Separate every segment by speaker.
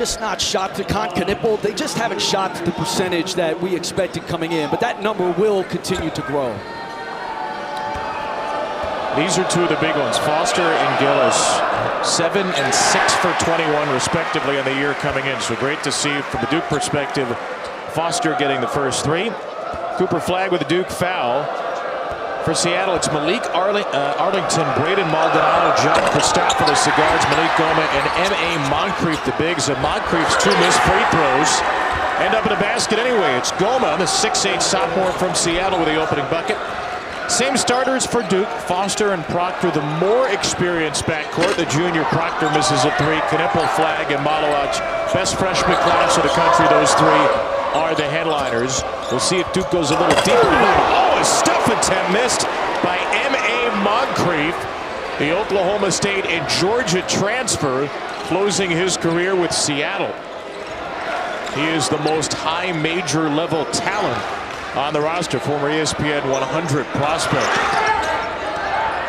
Speaker 1: Just not shot to Kon Knueppel. They just haven't shot to the percentage that we expected coming in, but that number will continue to grow.
Speaker 2: These are two of the big ones, Foster and Gillis, 7 and 6 for 21 respectively on the year coming in. So great to see from the Duke perspective, Foster getting the first three. Cooper Flagg with a Duke foul. For Seattle, it's Malik Arlington, Braden Maldonado, John Christopoulos, the guards, Malik Goma, and M.A. Moncrief, the bigs. And Moncrief's 2 missed free throws end up in a basket anyway. It's Goma, the 6'8 sophomore from Seattle, with the opening bucket. Same starters for Duke, Foster and Proctor, the more experienced backcourt. The junior Proctor misses a 3. Knueppel, Flagg, and Malowacz, best freshman class of the country. Those 3 are the headliners. We'll see if Duke goes a little deeper. Oh, a stuff attempt missed by M.A. Moncrief, the Oklahoma State and Georgia transfer, closing his career with Seattle. He is the most high major level talent on the roster, former ESPN 100 prospect.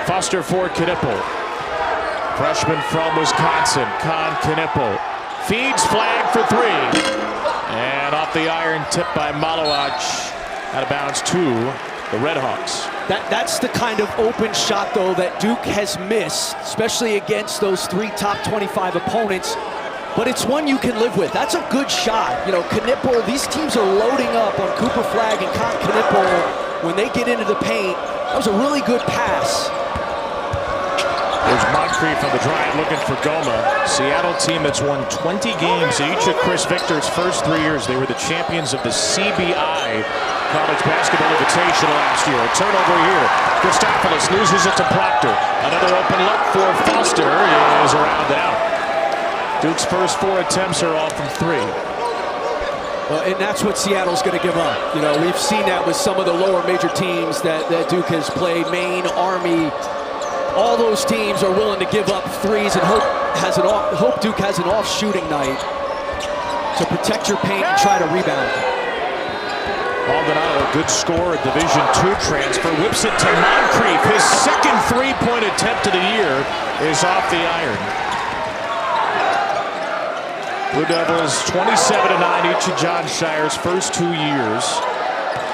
Speaker 2: Foster for Knueppel. Freshman from Wisconsin, Kon Knueppel. Feeds Flagg for 3. And off the iron, tipped by Malowacz, out of bounds to the Redhawks.
Speaker 1: That's the kind of open shot, though, that Duke has missed, especially against those 3 top 25 opponents. But it's one you can live with. That's a good shot. You know, Knueppel, these teams are loading up on Cooper Flagg and Kon Knueppel when they get into the paint. That was a really good pass.
Speaker 2: There's Moncrief on the drive looking for Goma. Seattle team that's won 20 games each of Chris Victor's first 3 years. They were the champions of the CBI College Basketball Invitational last year. A turnover here. Christopoulos loses it to Proctor. Another open look for Foster is around and out. Duke's first 4 attempts are off from 3.
Speaker 1: Well, and that's what Seattle's going to give up. You know, we've seen that with some of the lower major teams that Duke has played. Maine, Army. All those teams are willing to give up threes and hope Duke has an off shooting night to protect your paint and try to rebound.
Speaker 2: Maldonado, a good scorer, a Division II transfer, whips it to Moncrief. His second 3-point attempt of the year is off the iron. Blue Devils 27-9 each of John Shire's first 2 years.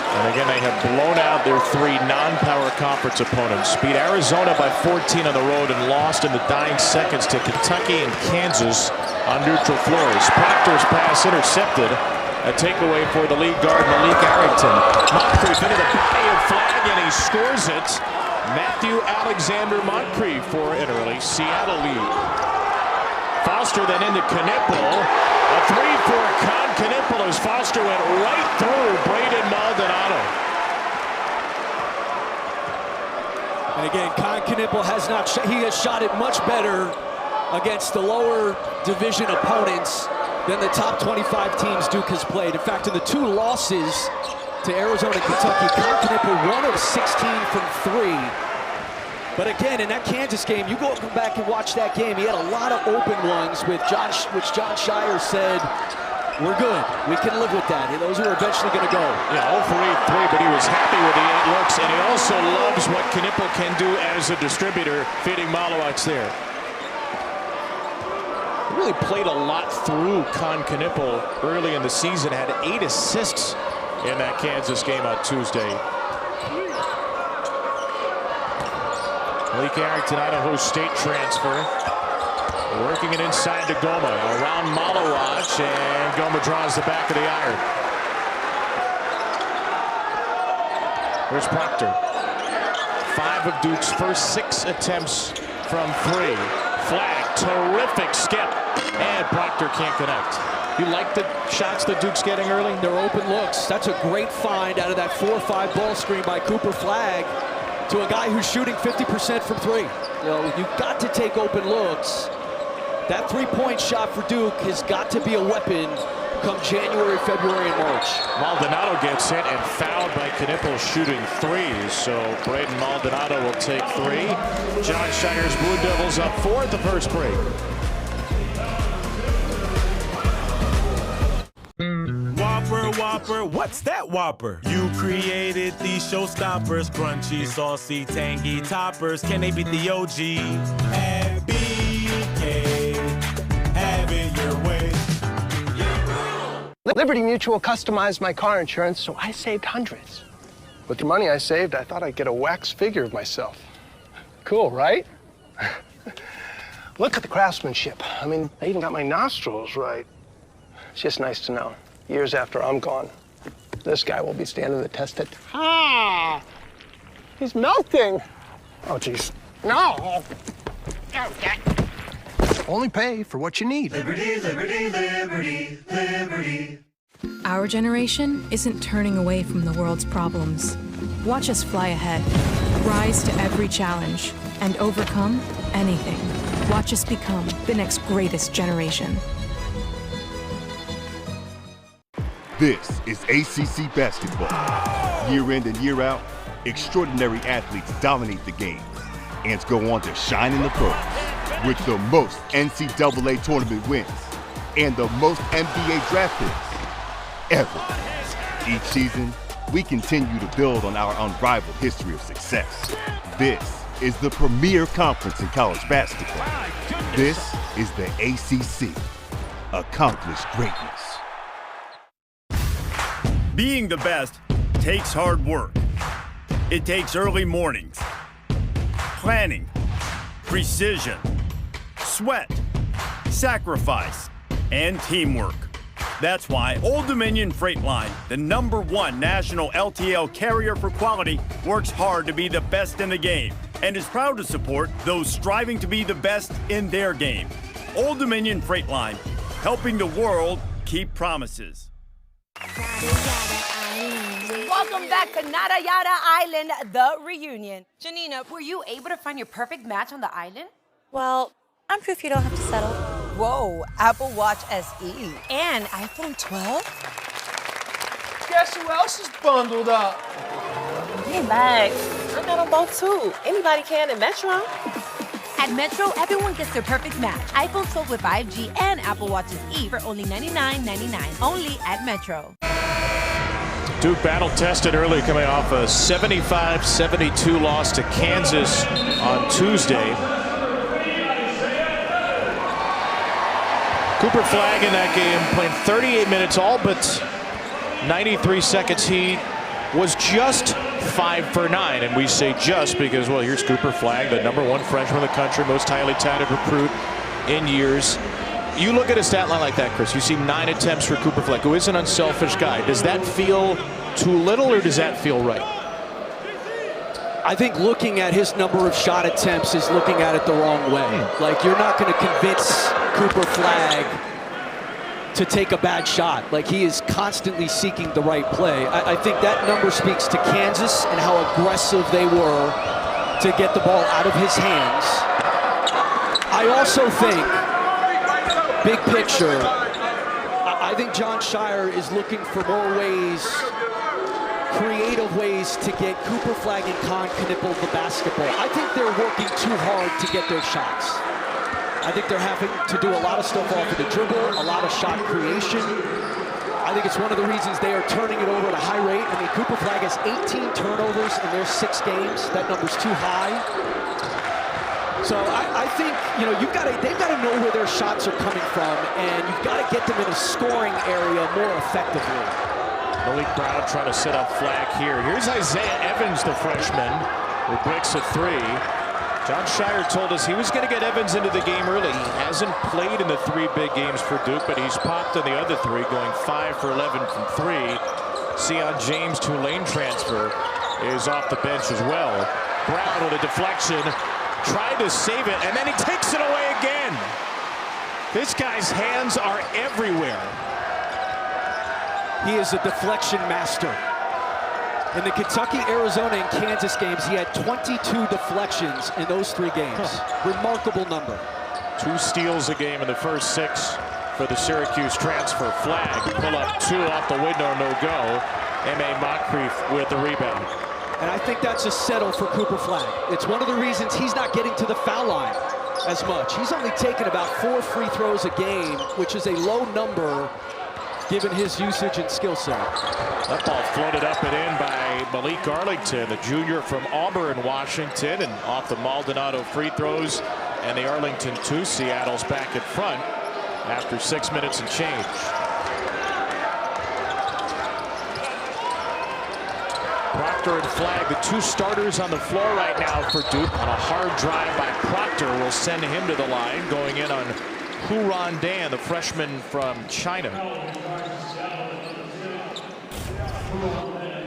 Speaker 2: And again, they have blown out their 3 non-power conference opponents. Beat Arizona by 14 on the road and lost in the dying seconds to Kentucky and Kansas on neutral floors. Proctor's pass intercepted. A takeaway for the lead guard, Malik Arlington. Moncrief into the body of Flagg, and he scores it. Matthew Alexander Moncrief for an early Seattle lead. Foster then into Knueppel. A 3 for Kon Knueppel as Foster went right through Braden Maldonado.
Speaker 1: And again, Kon Knueppel has not he has shot it much better against the lower division opponents than the top 25 teams Duke has played. In fact, in the 2 losses to Arizona and Kentucky, Kon Knueppel 1 of 16 from 3. But again, in that Kansas game, you go back and watch that game, he had a lot of open ones which John Shire said, we're good. We can live with that. And those are eventually going to go.
Speaker 2: Yeah, 0 for 8 3, but he was happy with the 8 looks, and he also loves what Knueppel can do as a distributor, feeding Malowacz there. He really played a lot through Kon Knueppel early in the season, had 8 assists in that Kansas game on Tuesday. Malik Arlington, Idaho State transfer. Working it inside to Goma. Around Malowacz, and Goma draws the back of the iron. Here's Proctor. 5 of Duke's first 6 attempts from 3. Flagg, terrific skip. And Proctor can't connect. You like the shots that Duke's getting early?
Speaker 1: They're open looks. That's a great find out of that 4-5 ball screen by Cooper Flagg to a guy who's shooting 50% from 3. You know, you've got to take open looks. That 3-point shot for Duke has got to be a weapon come January, February, and March.
Speaker 2: Maldonado gets hit and fouled by Knueppel shooting 3s. So Braden Maldonado will take 3. John Shire's Blue Devils up 4 at the first break.
Speaker 3: Whopper, what's that Whopper? You created these showstoppers, crunchy, saucy, tangy toppers. Can they beat the OG? At BK, have it your way.
Speaker 4: Liberty Mutual customized my car insurance, so I saved hundreds. With the money I saved, I thought I'd get a wax figure of myself. Cool, right? Look at the craftsmanship. I mean, I even got my nostrils right. It's just nice to know, years after I'm gone, this guy will be standing the test of time. He's melting. Oh, geez. No. Only pay for what you need.
Speaker 5: Liberty, liberty, liberty, liberty.
Speaker 6: Our generation isn't turning away from the world's problems. Watch us fly ahead, rise to every challenge, and overcome anything. Watch us become the next greatest generation.
Speaker 7: This is ACC basketball. Year in and year out, extraordinary athletes dominate the game and go on to shine in the pros. With the most NCAA tournament wins and the most NBA draft picks ever. Each season, we continue to build on our unrivaled history of success. This is the premier conference in college basketball. This is the ACC. Accomplish greatness.
Speaker 8: Being the best takes hard work. It takes early mornings, planning, precision, sweat, sacrifice, and teamwork. That's why Old Dominion Freight Line, the #1 national LTL carrier for quality, works hard to be the best in the game and is proud to support those striving to be the best in their game. Old Dominion Freight Line, helping the world keep promises.
Speaker 9: Welcome back to Nada Yada Island, the reunion. Janina, were you able to find your perfect match on the island?
Speaker 10: Well, I'm proof you don't have to settle.
Speaker 9: Whoa, Apple Watch SE and iPhone 12?
Speaker 4: Guess who else is bundled up?
Speaker 10: Hey, Max, I got them both too. Anybody can at Metro.
Speaker 9: At Metro, everyone gets their perfect match. iPhone 12 with 5G and Apple Watch SE for only $99.99. Only at Metro.
Speaker 2: Duke battle tested early, coming off a 75-72 loss to Kansas on Tuesday. Cooper Flagg in that game playing 38 minutes, all but 93 seconds. He was just 5 for 9, and we say just because, well, here's Cooper Flagg, the #1 freshman in the country, most highly touted recruit in years. You look at a stat line like that, Chris, you see 9 attempts for Cooper Flagg, who is an unselfish guy. Does that feel too little, or does that feel right?
Speaker 1: I think looking at his number of shot attempts is looking at it the wrong way. Like, you're not going to convince Cooper Flagg to take a bad shot. Like, he is constantly seeking the right play. I think that number speaks to Kansas and how aggressive they were to get the ball out of his hands. I also think, big picture, I think John Shire is looking for more ways, creative ways to get Cooper Flagg and Kon Knueppel the basketball. I think they're working too hard to get their shots. I think they're having to do a lot of stuff off of the dribble, a lot of shot creation. I think it's one of the reasons they are turning it over at a high rate. I mean, Cooper Flagg has 18 turnovers in their 6 games. That number's too high. So I think, you know, they've got to know where their shots are coming from, and you've got to get them in a scoring area more effectively.
Speaker 2: Malik Brown trying to set up Flagg here. Here's Isaiah Evans, the freshman, who breaks a 3. John Shire told us he was going to get Evans into the game early. He hasn't played in the 3 big games for Duke, but he's popped in the other 3, going 5 for 11 from 3. Sion James, Tulane transfer, is off the bench as well. Brown with a deflection, tried to save it, and then he takes it away again. This guy's hands are everywhere.
Speaker 1: He is a deflection master. In the Kentucky, Arizona, and Kansas games, he had 22 deflections in those 3 games. Remarkable number.
Speaker 2: 2 steals a game in the first 6 for the Syracuse transfer. Flagg pull up 2 off the window, no go. M.A. Moncrief with the rebound.
Speaker 1: And I think that's a settle for Cooper Flagg. It's one of the reasons he's not getting to the foul line as much. He's only taken about 4 free throws a game, which is a low number given his usage and skill set.
Speaker 2: That ball floated up and in by Malik Arlington, the junior from Auburn, Washington, and off the Maldonado free throws. And the Arlington 2, Seattle's back in front after 6 minutes and change. Proctor and Flagg, the two starters on the floor right now for Duke. On a hard drive by Proctor will send him to the line, going in on Huron Dan, the freshman from China.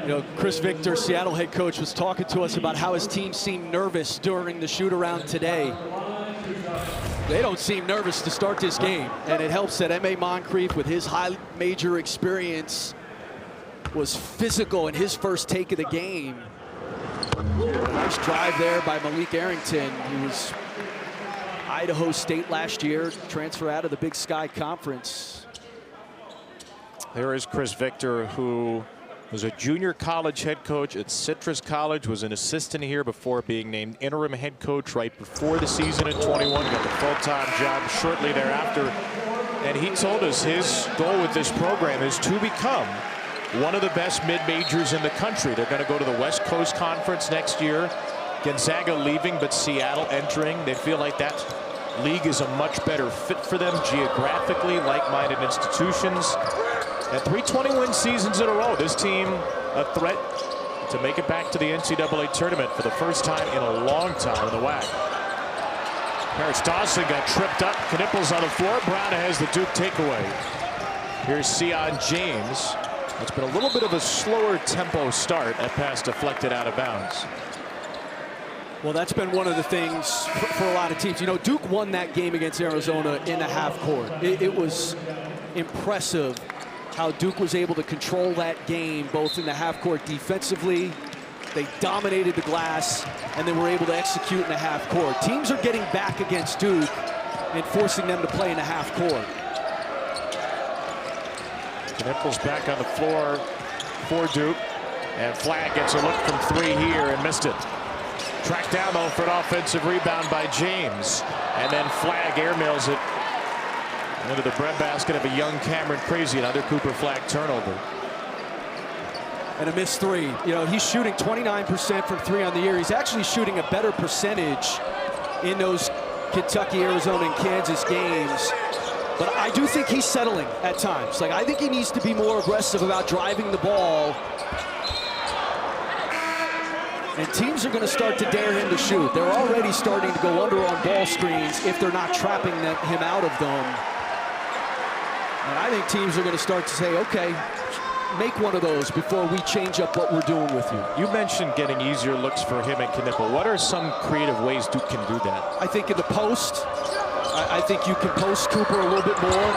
Speaker 1: You know, Chris Victor, Seattle head coach, was talking to us about how his team seemed nervous during the shoot-around today. They don't seem nervous to start this game, and it helps that M.A. Moncrief, with his high major experience, was physical in his first take of the game. Nice drive there by Malik Arrington, who was Idaho State last year, transfer out of the Big Sky Conference.
Speaker 2: There is Chris Victor, who was a junior college head coach at Citrus College, was an assistant here before being named interim head coach right before the season in 21, got the full-time job shortly thereafter. And he told us his goal with this program is to become one of the best mid-majors in the country. They're going to go to the West Coast Conference next year. Gonzaga leaving, but Seattle entering. They feel like that league is a much better fit for them geographically, like-minded institutions. And 320-win seasons in a row. This team a threat to make it back to the NCAA tournament for the first time in a long time in the WAC. Paris Dawson got tripped up. Knueppel's on the floor. Brown has the Duke takeaway. Here's Sion James. It's been a little bit of a slower tempo start. That pass deflected out of bounds.
Speaker 1: Well, that's been one of the things for a lot of teams. You know, Duke won that game against Arizona in the half court. It was impressive how Duke was able to control that game, both in the half court defensively. They dominated the glass, and they were able to execute in the half court. Teams are getting back against Duke and forcing them to play in the half court.
Speaker 2: Knueppel's back on the floor for Duke, and Flagg gets a look from three here and missed it. Tracked down though for an offensive rebound by James, and then Flagg airmails it into the breadbasket of a young Cameron Crazy. Another Cooper Flagg turnover.
Speaker 1: And a missed three. You know, he's shooting 29% from three on the year. He's actually shooting a better percentage in those Kentucky, Arizona, and Kansas games. But I do think he's settling at times. Like, I think he needs to be more aggressive about driving the ball. And teams are going to start to dare him to shoot. They're already starting to go under on ball screens if they're not trapping him out of them. And I think teams are going to start to say, okay, make one of those before we change up what we're doing with you.
Speaker 2: You mentioned getting easier looks for him and Knueppel. What are some creative ways Duke can do that?
Speaker 1: I think in the post, I think you can post Cooper a little bit more.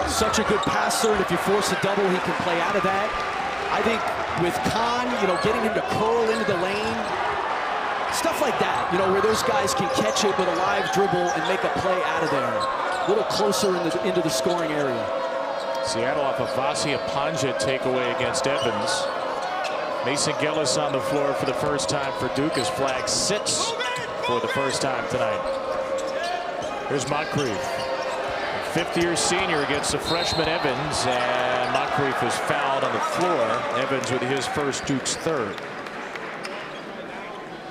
Speaker 1: Such a good passer, and if you force a double, he can play out of that. I think with Kon, you know, getting him to curl into the lane, stuff like that, you know, where those guys can catch it with a live dribble and make a play out of there. A little closer into the scoring area.
Speaker 2: Seattle off a Vasi Apanja takeaway against Evans. Mason Gillis on the floor for the first time for Duke as Flagg sits for the first time tonight. Here's Moncrief, fifth-year senior against the freshman Evans, and Moncrief is fouled on the floor. Evans with his first, Duke's third.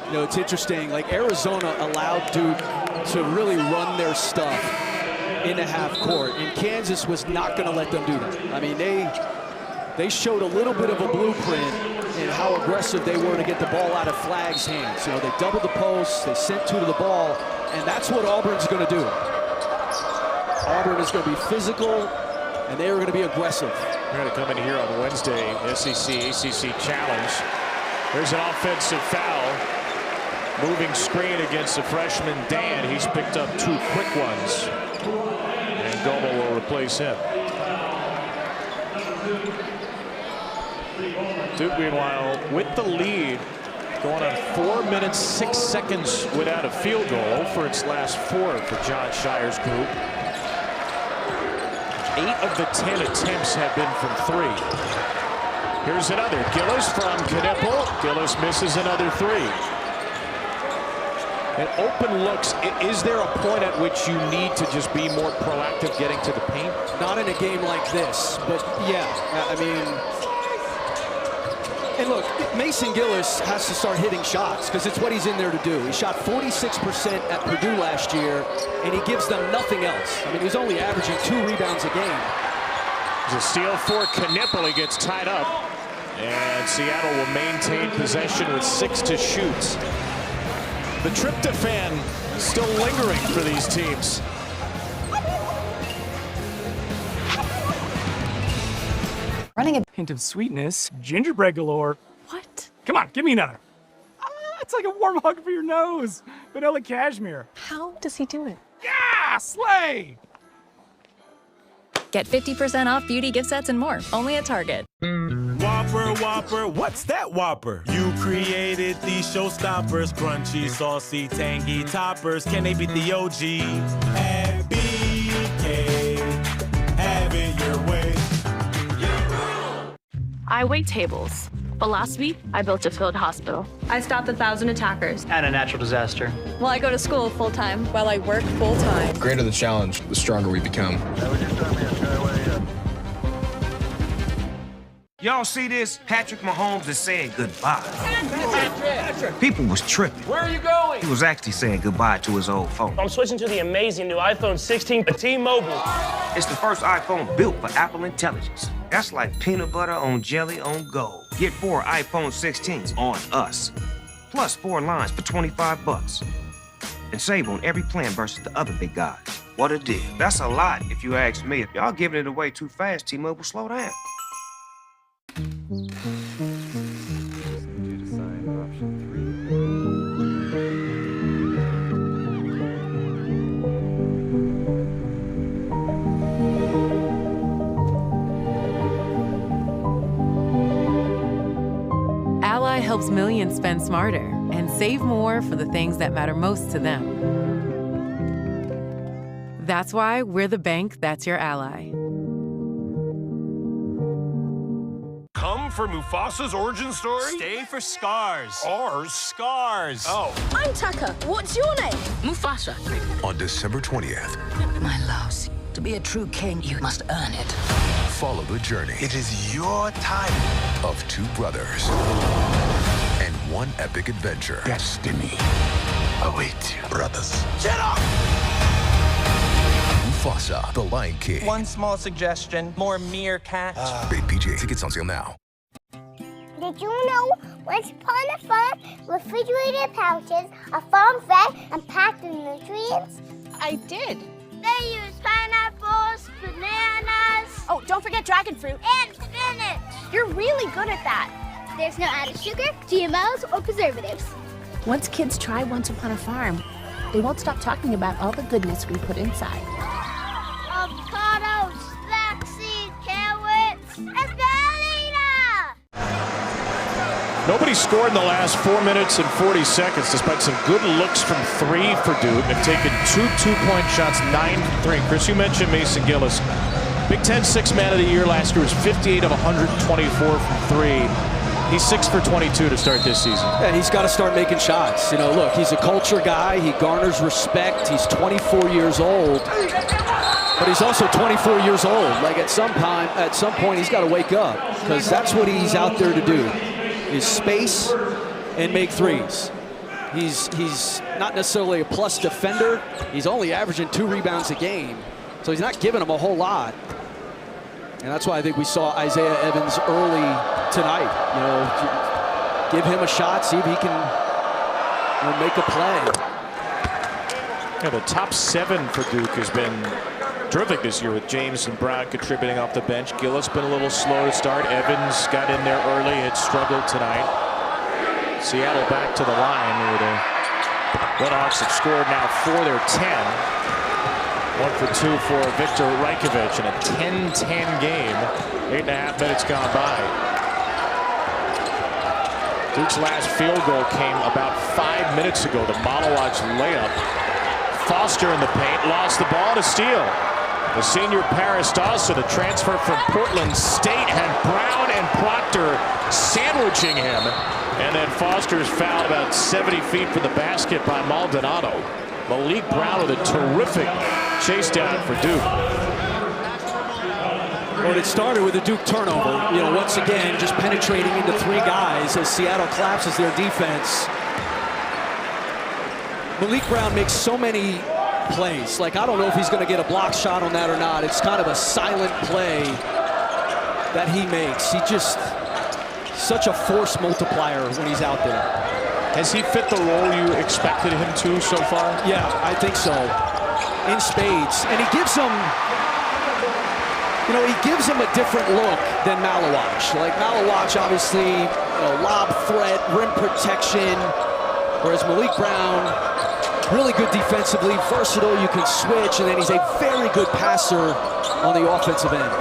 Speaker 1: You know, it's interesting, like Arizona allowed Duke to really run their stuff in the half court, and Kansas was not going to let them do that. I mean, they showed a little bit of a blueprint in how aggressive they were to get the ball out of Flagg's hands. You know, they doubled the post, they sent two to the ball, and that's what Auburn's going to do. Auburn is going to be physical, and they are going to be aggressive.
Speaker 2: We're going to come in here on Wednesday, SEC, ACC Challenge. There's an offensive foul. Moving screen against the freshman Dan. He's picked up two quick ones. And Goebel will replace him. Duke, meanwhile, with the lead, going on 4 minutes, 6 seconds without a field goal for its last four for John Shire's group. 8 of the 10 attempts have been from three. Here's another. Gillis from Knueppel. Gillis misses another three. And open looks, is there a point at which you need to just be more proactive getting to the paint?
Speaker 1: Not in a game like this, but yeah, I mean, and look, Mason Gillis has to start hitting shots because it's what he's in there to do. He shot 46% at Purdue last year, and he gives them nothing else. I mean, he's only averaging 2 rebounds a game.
Speaker 2: There's a steal for Knueppel. He gets tied up. And Seattle will maintain possession with 6 to shoot. The tryptophan still lingering for these teams.
Speaker 11: Running a hint of sweetness, gingerbread galore. What? Come on, give me another. It's like a warm hug for your nose. Vanilla cashmere.
Speaker 6: How does he do it?
Speaker 11: Yeah, slay!
Speaker 12: Get 50% off beauty gift sets and more, only at Target.
Speaker 3: Whopper, Whopper, what's that Whopper? You created these showstoppers, crunchy, saucy, tangy toppers. Can they beat the OG? At BK, have it your way.
Speaker 13: I wait tables. But last week, I built a field hospital. I stopped 1,000 attackers.
Speaker 14: And a natural disaster.
Speaker 12: Well, I go to school full-time while I work full-time.
Speaker 15: The greater the challenge, the stronger we become.
Speaker 16: Y'all see this? Patrick Mahomes is saying goodbye. Patrick. People was tripping.
Speaker 4: Where are you going?
Speaker 16: He was actually saying goodbye to his old phone.
Speaker 4: I'm switching to the amazing new iPhone 16 for T-Mobile.
Speaker 16: It's the first iPhone built for Apple Intelligence. That's like peanut butter on jelly on gold. Get 4 iPhone 16s on us. Plus 4 lines for $25. And save on every plan versus the other big guys. What a deal. That's a lot if you ask me. If y'all giving it away too fast, T-Mobile, slow down.
Speaker 17: Ally helps millions spend smarter and save more for the things that matter most to them. That's why we're the bank that's your ally.
Speaker 18: Come for Mufasa's origin story?
Speaker 19: Stay for Scars.
Speaker 18: Ours?
Speaker 19: Scars.
Speaker 18: Oh.
Speaker 20: I'm Tucker. What's your name? Mufasa.
Speaker 21: On December 20th.
Speaker 22: My loves, to be a true king, you must earn it.
Speaker 21: Follow the journey.
Speaker 18: It is your time.
Speaker 21: Of 2 brothers. And 1 epic adventure.
Speaker 18: Destiny awaits you, brothers.
Speaker 21: Get up! Mufasa, the Lion King.
Speaker 14: One small suggestion, more meerkat.
Speaker 21: Rated PG. Tickets on sale now.
Speaker 23: Did you know once upon a farm, refrigerated pouches are farm-fed and packed with nutrients?
Speaker 10: I did.
Speaker 23: They use pineapples, bananas...
Speaker 10: Oh, don't forget dragon fruit.
Speaker 23: And spinach!
Speaker 10: You're really good at that.
Speaker 23: There's no added sugar, GMOs, or preservatives.
Speaker 24: Once kids try Once Upon a Farm, they won't stop talking about all the goodness we put inside.
Speaker 23: Avocados, flaxseed, carrots, espelita!
Speaker 2: Nobody scored in the last 4 minutes and 40 seconds, despite some good looks from 3 for Duke. They've taken 2 two-point shots, 9 for 3. Chris, you mentioned Mason Gillis. Big Ten 6th Man of the Year last year was 58 of 124 from 3. He's 6 for 22 to start this season.
Speaker 1: Yeah, he's got to start making shots. You know, look, he's a culture guy. He garners respect. He's 24 years old. But he's also 24 years old. Like at some point, he's got to wake up because that's what he's out there to do, is space and make threes. He's not necessarily a plus defender. He's only averaging 2 rebounds a game. So he's not giving them a whole lot. And that's why I think we saw Isaiah Evans early tonight. You know, give him a shot, see if he can make a play.
Speaker 2: Yeah, the top 7 for Duke has been terrific this year with James and Brown contributing off the bench. Gillis been a little slow to start. Evans got in there early. It struggled tonight. Seattle back to the line where the Redhawks have scored now 4 their 10. 1 for 2 for Victor Rajkovic in a 10-10 game. 8.5 minutes gone by. Duke's last field goal came about 5 minutes ago. The Monowatch layup. Foster in the paint, lost the ball to steal. The senior Paris Dawson, the transfer from Portland State, had Brown and Proctor sandwiching him. And then Foster's fouled about 70 feet from the basket by Maldonado. Malik Brown with a terrific chase down for Duke.
Speaker 1: Well, it started with a Duke turnover. You know, once again, just penetrating into 3 guys as Seattle collapses their defense. Malik Brown makes so many plays. Like, I don't know if he's going to get a block shot on that or not. It's kind of a silent play that he makes. such a force multiplier when he's out there.
Speaker 2: Has he fit the role you expected him to so far?
Speaker 1: Yeah, I think so. In spades. And he gives them, he gives them a different look than Malawach. Like Malawach, obviously, lob threat, rim protection, whereas Malik Brown, really good defensively, versatile, you can switch, and then he's a very good passer on the offensive end.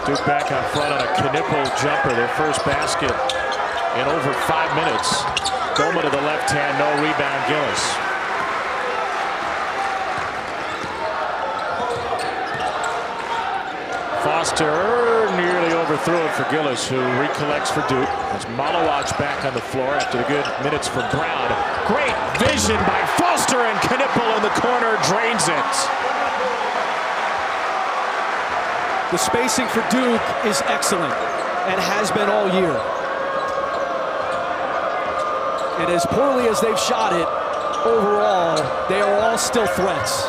Speaker 2: Duke back on front on a Knueppel jumper, their first basket in over 5 minutes. Goma to the left hand, no rebound, Gillis. Foster nearly overthrew it for Gillis, who recollects for Duke. As Malawach back on the floor after the good minutes from Brown. Great vision by Foster, and Knueppel in the corner drains it.
Speaker 1: The spacing for Duke is excellent and has been all year. And as poorly as they've shot it, overall, they are all still threats.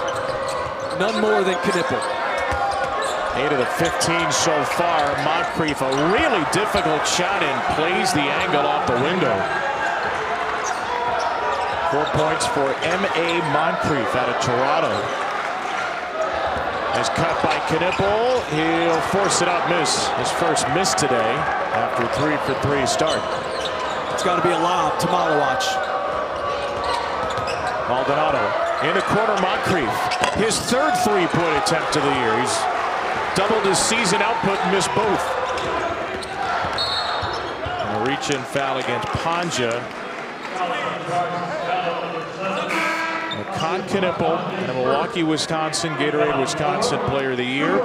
Speaker 1: None more than Knueppel.
Speaker 2: 8 of the 15 so far. Moncrief, a really difficult shot, and plays the angle off the window. 4 points for M.A. Moncrief out of Toronto. As cut by Knueppel, he'll force it up, miss. His first miss today after a 3-for-3 start.
Speaker 1: It's got to be a lob to Malawach.
Speaker 2: Maldonado in the corner, Moncrief. His third 3-point attempt of the year. He's doubled his season output and missed both. And a reach-in foul against Panja. Kon Knueppel, and a Milwaukee, Wisconsin, Gatorade, Wisconsin Player of the Year.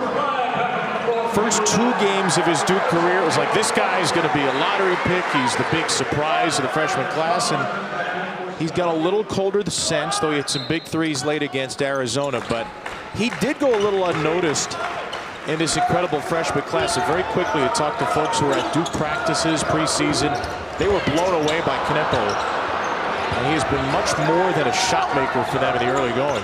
Speaker 2: First 2 games of his Duke career, it was like, this guy is going to be a lottery pick. He's the big surprise of the freshman class, and he's got a little colder since, though he had some big threes late against Arizona. But he did go a little unnoticed in this incredible freshman class. And very quickly, I talked to folks who were at Duke practices preseason. They were blown away by Knueppel. And he has been much more than a shot maker for them in the early going.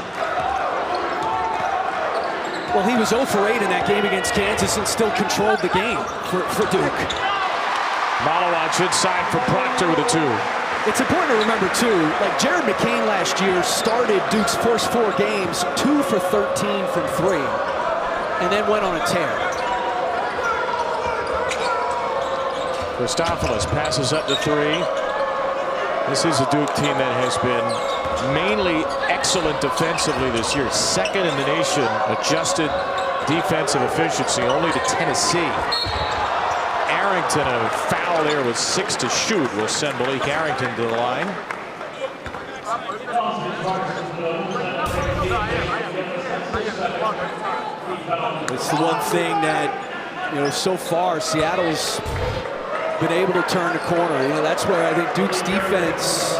Speaker 1: Well, he was 0 for 8 in that game against Kansas and still controlled the game for Duke.
Speaker 2: Malawach inside for Proctor with a 2.
Speaker 1: It's important to remember, too, like Jared McCain last year started Duke's first 4 games 2 for 13 from 3, and then went on a tear.
Speaker 2: Christopoulos passes up to 3. This is a Duke team that has been mainly excellent defensively this year. Second in the nation, adjusted defensive efficiency, only to Tennessee. Arrington, a foul there with 6 to shoot, will send Malik Arrington to the line.
Speaker 1: It's the one thing that, so far Seattle's been able to turn the corner. That's where I think Duke's defense,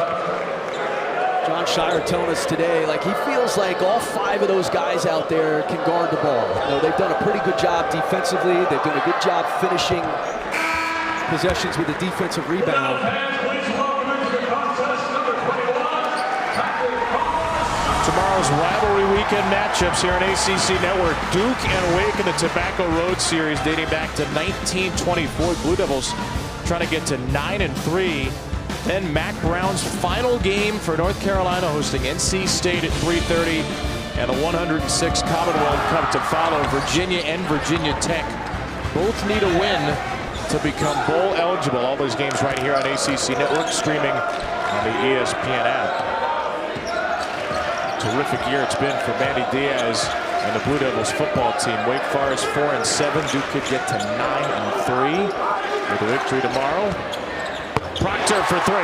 Speaker 1: John Shire telling us today, like he feels like all 5 of those guys out there can guard the ball. They've done a pretty good job defensively. They've done a good job finishing possessions with a defensive rebound.
Speaker 2: Tomorrow's rivalry weekend matchups here on ACC Network. Duke and Wake in the Tobacco Road Series dating back to 1924. Blue Devils trying to get to 9-3. Then Mac Brown's final game for North Carolina, hosting NC State at 3:30, and the 106 Commonwealth Cup to follow. Virginia and Virginia Tech both need a win to become bowl eligible. All those games right here on ACC Network, streaming on the ESPN app. Terrific year it's been for Manny Diaz and the Blue Devils football team. Wake Forest 4-7. Duke could get to 9-3 with a victory tomorrow. Proctor for 3.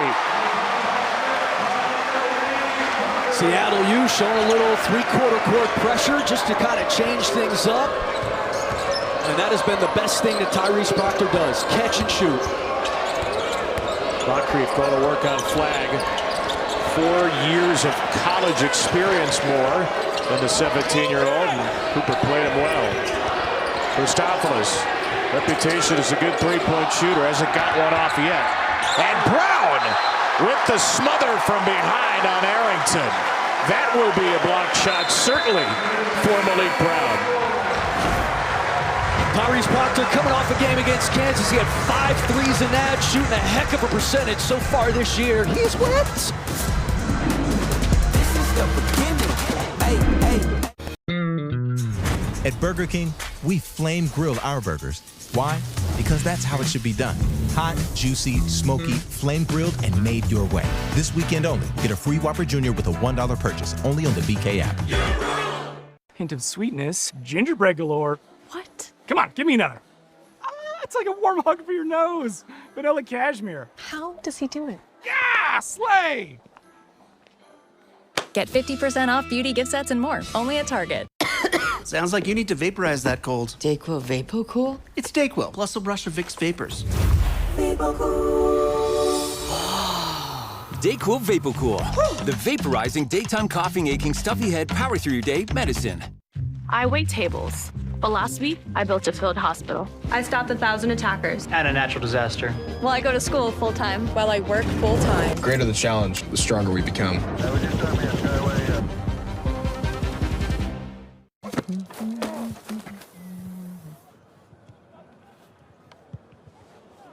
Speaker 1: Seattle U showing a little 3/4 court pressure just to kind of change things up. And that has been the best thing that Tyrese Proctor does, catch and shoot.
Speaker 2: Moncrief going to work on Flagg. 4 years of college experience more than the 17-year-old, and Cooper played him well. Christopoulos, reputation as a good 3-point shooter, hasn't got one off yet. And Brown with the smother from behind on Arrington. That will be a block shot, certainly, for Malik Brown.
Speaker 1: Tyrese Proctor coming off a game against Kansas. He had 5 threes in that, shooting a heck of a percentage so far this year. He's whipped.
Speaker 5: This is the beginning.
Speaker 7: At Burger King, we flame grill our burgers. Why? Because that's how it should be done. Hot, juicy, smoky, flame grilled, and made your way. This weekend only, get a free Whopper Jr. with a $1 purchase, only on the BK app.
Speaker 11: Hint of sweetness, gingerbread galore. What? Come on, give me another. It's like a warm hug for your nose. Vanilla cashmere.
Speaker 12: How does he do it?
Speaker 11: Yeah, slay!
Speaker 12: Get 50% off beauty gift sets and more, only at Target.
Speaker 8: Sounds like you need to vaporize that cold.
Speaker 24: Dayquil VapoCool?
Speaker 8: It's Dayquil, plus a brush of Vicks Vapors.
Speaker 9: Dayquil VapoCool, the vaporizing daytime coughing, aching, stuffy head, power through your day medicine.
Speaker 13: I wait tables. But last week, I built a field hospital. I stopped 1,000 attackers.
Speaker 14: And a natural disaster.
Speaker 12: Well, I go to school full-time while I work full-time.
Speaker 15: The greater the challenge, the stronger we become.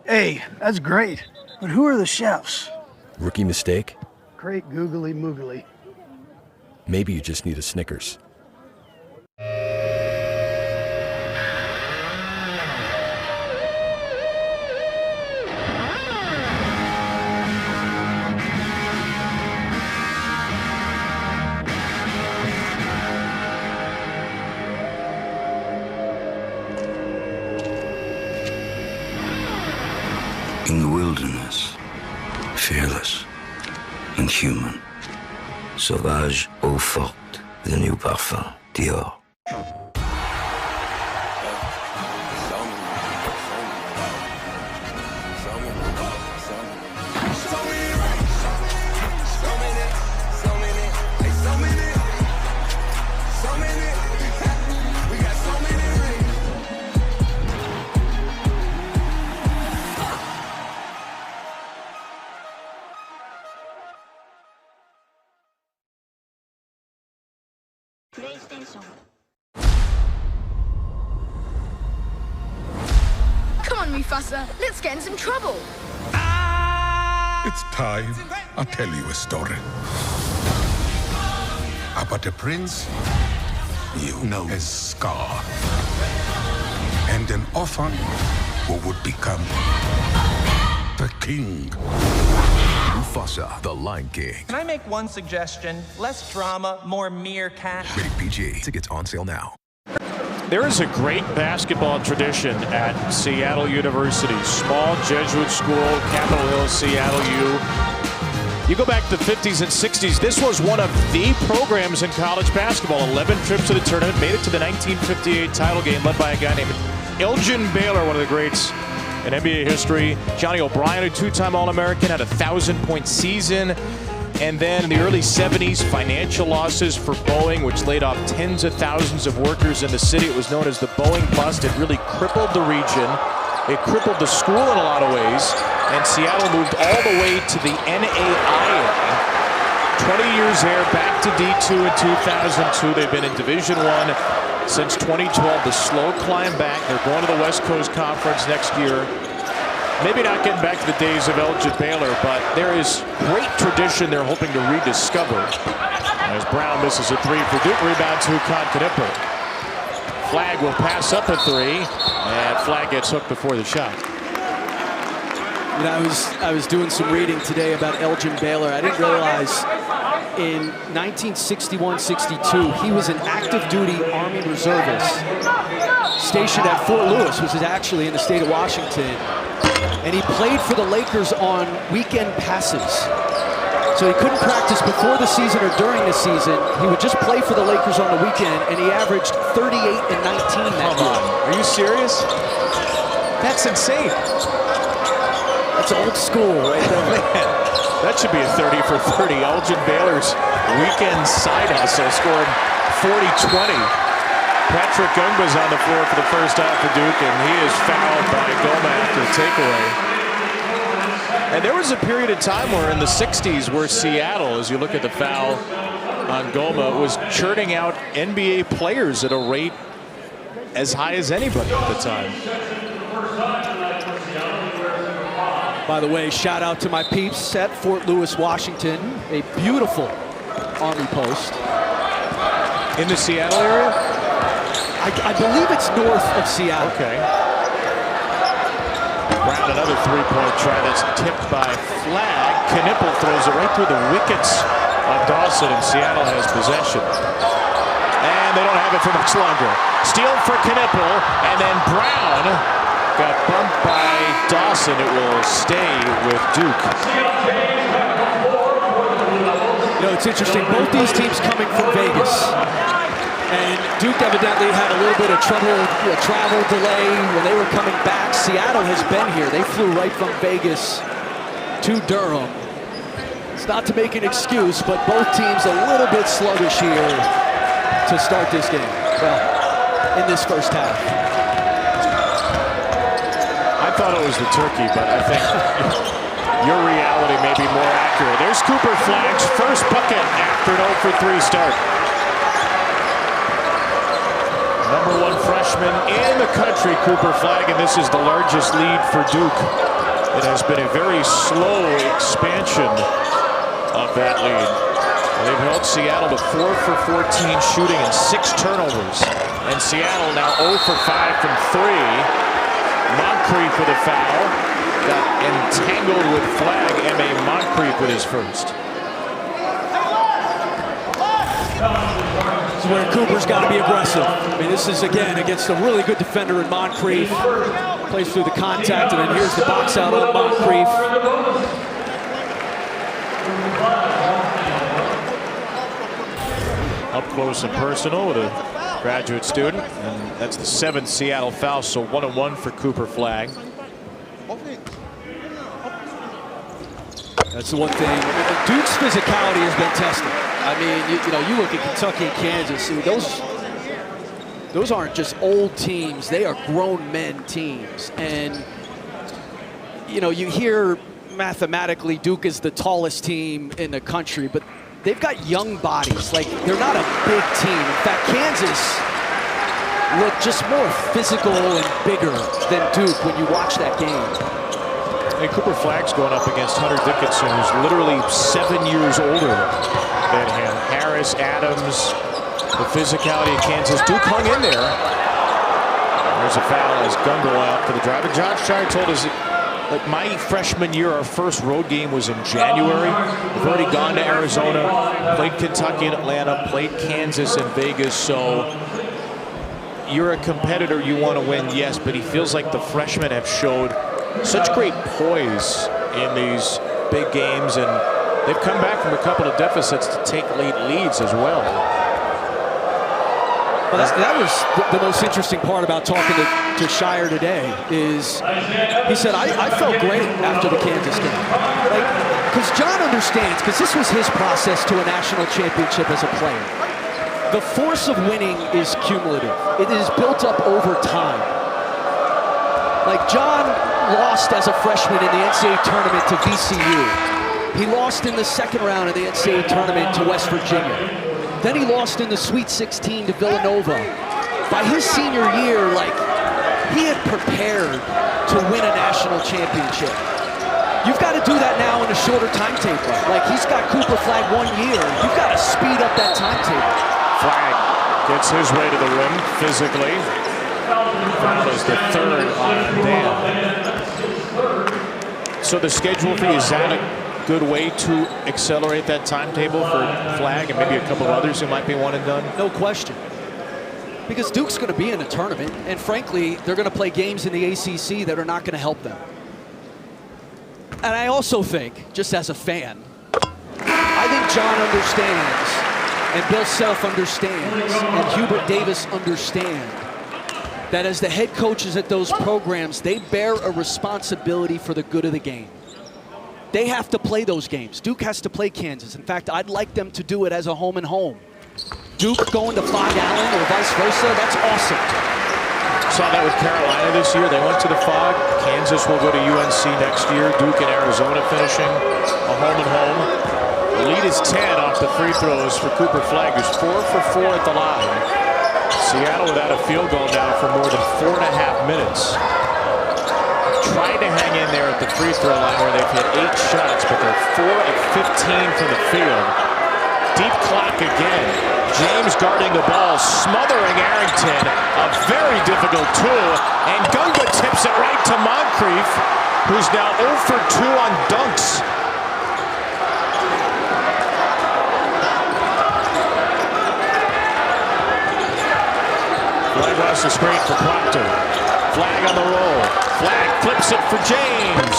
Speaker 4: Hey, that's great. But who are the chefs?
Speaker 25: Rookie mistake?
Speaker 4: Great googly moogly.
Speaker 25: Maybe you just need a Snickers.
Speaker 26: In the wilderness, fearless and human, sauvage, eau forte, the new parfum, Dior.
Speaker 20: Come on, Mufasa. Let's get in some trouble.
Speaker 18: It's time I'll tell you a story. About a prince you know as Scar. And an orphan who would become the king.
Speaker 21: Mufasa, the Lion King.
Speaker 14: Can I make one suggestion? Less drama, more meerkat.
Speaker 21: Rated PG. Tickets on sale now.
Speaker 2: There is a great basketball tradition at Seattle University. Small Jesuit school, Capitol Hill, Seattle U. You go back to the 50s and 60s, this was one of the programs in college basketball. 11 trips to the tournament, made it to the 1958 title game, led by a guy named Elgin Baylor, one of the greats in NBA history. Johnny O'Brien, a two-time All-American, had a 1,000-point season. And then in the early 70s, financial losses for Boeing, which laid off tens of thousands of workers in the city. It was known as the Boeing bust. It really crippled the region. It crippled the school in a lot of ways. And Seattle moved all the way to the NAIA. 20 years there, back to D2 in 2002. They've been in Division I since 2012. The slow climb back. They're going to the West Coast Conference next year. Maybe not getting back to the days of Elgin Baylor, but there is great tradition they're hoping to rediscover. As Brown misses a three for Duke, rebound to Kon Knueppel. Flagg will pass up a three, and Flagg gets hooked before the shot.
Speaker 1: You know, I was doing some reading today about Elgin Baylor. I didn't realize in 1961-62 he was an active duty Army reservist stationed at Fort Lewis, which is actually in the state of Washington. And he played for the Lakers on weekend passes. So he couldn't practice before the season or during the season. He would just play for the Lakers on the weekend, and he averaged 38 and 19 that year.
Speaker 2: Are you serious? That's insane.
Speaker 1: That's old school right there.
Speaker 2: Man, that should be a 30 for 30. Elgin Baylor's weekend side hustle scored 40-20. Patrick Gungba's on the floor for the first half for Duke, and he is fouled by Goma after takeaway. And there was a period of time where in the 60s where Seattle, as you look at the foul on Goma, was churning out NBA players at a rate as high as anybody at the time.
Speaker 1: By the way, shout out to my peeps at Fort Lewis, Washington. A beautiful Army post.
Speaker 2: In the Seattle area?
Speaker 1: I believe it's north of Seattle.
Speaker 2: Okay. Brown, another three-point try that's tipped by Flagg. Knueppel throws it right through the wickets of Dawson, and Seattle has possession. And they don't have it for much longer. Steal for Knueppel, and then Brown got bumped by Dawson. It will stay with Duke.
Speaker 1: You know, it's interesting. Both these teams coming from Vegas. And Duke evidently had a little bit of trouble, travel delay when they were coming back. Seattle has been here. They flew right from Vegas to Durham. It's not to make an excuse, but both teams a little bit sluggish here to start this game. Well, in this first half.
Speaker 2: I thought it was the turkey, but I think your reality may be more accurate. There's Cooper Flagg's first bucket after an 0-for-3 start. Number 1 freshman in the country, Cooper Flagg, and this is the largest lead for Duke. It has been a very slow expansion of that lead. They've held Seattle to 4-for-14 shooting and 6 turnovers. And Seattle now 0-for-5 from 3. Moncrief with a foul. Got entangled with Flagg. M.A. Moncrief with his first.
Speaker 1: This is where Cooper's got to be aggressive. I mean, this is, again, against a really good defender in Moncrief. Plays through the contact, and then here's the box out on Moncrief.
Speaker 2: Up close and personal with a graduate student, and that's the 7th Seattle foul, so 1-1 for Cooper Flagg.
Speaker 1: That's the one thing. Duke's physicality has been tested. I mean, you know, you look at Kentucky and Kansas, and those aren't just old teams. They are grown men teams. And, you know, you hear mathematically Duke is the tallest team in the country, but they've got young bodies. Like, they're not a big team. In fact, Kansas looked just more physical and bigger than Duke when you watch that game.
Speaker 2: And Cooper Flagg's going up against Hunter Dickinson, who's literally 7 years older than him. Harris, Adams, the physicality of Kansas. Duke hung in there. There's a foul as Gungle out for the drive. And Josh Shire told us, like, my freshman year, our first road game was in January. We've already gone to Arizona, played Kentucky and Atlanta, played Kansas and Vegas. So you're a competitor, you want to win, yes, but he feels like the freshmen have showed such great poise in these big games, and they've come back from a couple of deficits to take late leads as well.
Speaker 1: Well, that was the most interesting part about talking to Shire today is he said, I felt great after the Kansas game. Like, because John understands, because this was his process to a national championship as a player. The force of winning is cumulative. It is built up over time. Like, John lost as a freshman in the NCAA tournament to VCU. He lost in the second round of the NCAA tournament to West Virginia. Then he lost in the Sweet 16 to Villanova. By his senior year, like, he had prepared to win a national championship. You've got to do that now in a shorter timetable. Like, he's got Cooper Flagg 1 year. You've got to speed up that timetable.
Speaker 2: Flagg gets his way to the rim physically. That was the 3rd on Dan. So the schedule for you, is that a good way to accelerate that timetable for Flagg and maybe a couple of others who might be one and done?
Speaker 1: No question. Because Duke's going to be in a tournament, and frankly, they're going to play games in the ACC that are not going to help them. And I also think, just as a fan, I think John understands, and Bill Self understands, and Hubert Davis understand that as the head coaches at those programs, they bear a responsibility for the good of the game. They have to play those games. Duke has to play Kansas. In fact, I'd like them to do it as a home and home. Duke going to Flagg Allen or vice versa, that's awesome.
Speaker 2: Saw that with Carolina this year. They went to the Flagg. Kansas will go to UNC next year. Duke and Arizona finishing a home and home. The lead is 10 off the free throws for Cooper Flagg, who's 4 for 4 at the line. Seattle without a field goal now for more than 4.5 minutes. Tried to hang in there at the free throw line where they've hit 8 shots, but they're 4 of 15 from the field. Deep clock again. James guarding the ball, smothering Arrington. A very difficult 2, and Gunga tips it right to Moncrief, who's now 0 for 2 on dunks. Flagg lost the screen for Proctor. Flagg on the roll. Flagg flips it for James.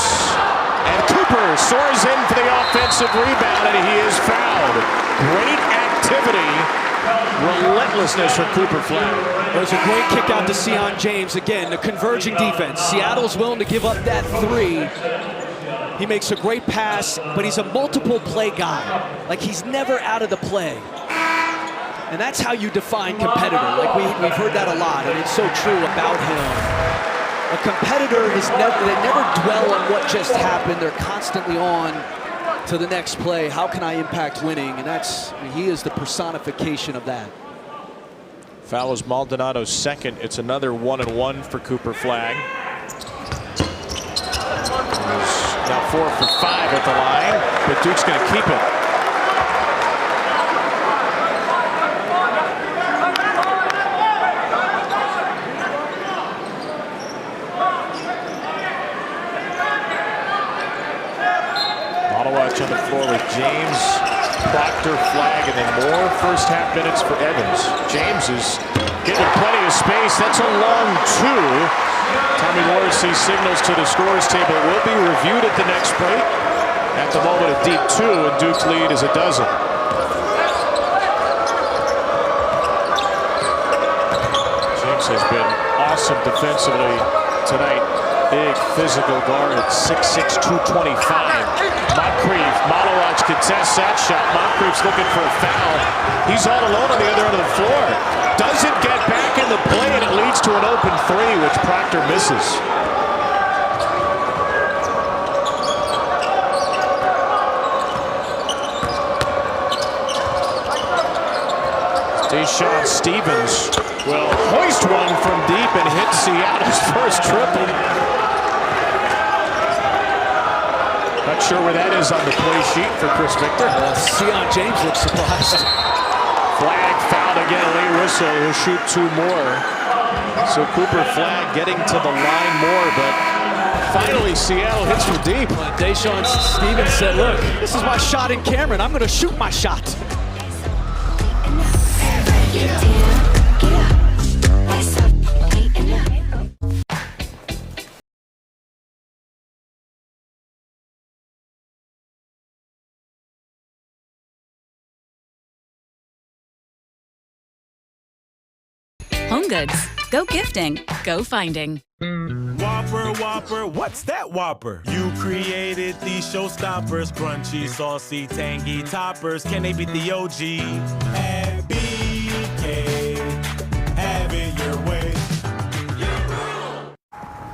Speaker 2: And Cooper soars in for the offensive rebound, and he is fouled. Great activity. Relentlessness from Cooper Flagg.
Speaker 1: It was a great kick out to Sion James. Again, the converging defense. Seattle's willing to give up that 3. He makes a great pass, but he's a multiple play guy. Like, he's never out of the play. And that's how you define competitor. Like, we've heard that a lot, and it's so true about him. A competitor is they never dwell on what just happened. They're constantly on to the next play. How can I impact winning? And he is the personification of that.
Speaker 2: Foul is Maldonado's second. It's another 1-and-1 for Cooper Flagg. He's now 4 for 5 at the line, but Duke's going to keep it. On the floor with James, Proctor, Flagg, and then more first half minutes for Evans. James is getting plenty of space. That's a long 2. Tommy Morrissey signals to the scores table. It will be reviewed at the next break. At the moment, a deep 2, and Duke's lead is a dozen. James has been awesome defensively tonight. Big physical guard at 6'6", 225. Moncrief, Malowacz contests that shot. Moncrief's looking for a foul. He's all alone on the other end of the floor. Doesn't get back in the play, and it leads to an open 3, which Proctor misses. Deshaun Stevens will hoist one from deep and hit Seattle's first triple. Not sure where that is on the play sheet for Chris Victor.
Speaker 1: Sion James looks surprised.
Speaker 2: Flagg fouled again. Lee Whistle will shoot 2 more. So Cooper Flagg getting to the line more, but finally Seattle hits from deep.
Speaker 1: Deshaun Stevens said, look, this is my shot in Cameron. I'm going to shoot my shot.
Speaker 3: Home Goods. Go gifting. Go finding.
Speaker 5: Whopper, Whopper, what's that Whopper? You created these showstoppers, crunchy, saucy, tangy toppers. Can they beat the OG? At BK, have it your way.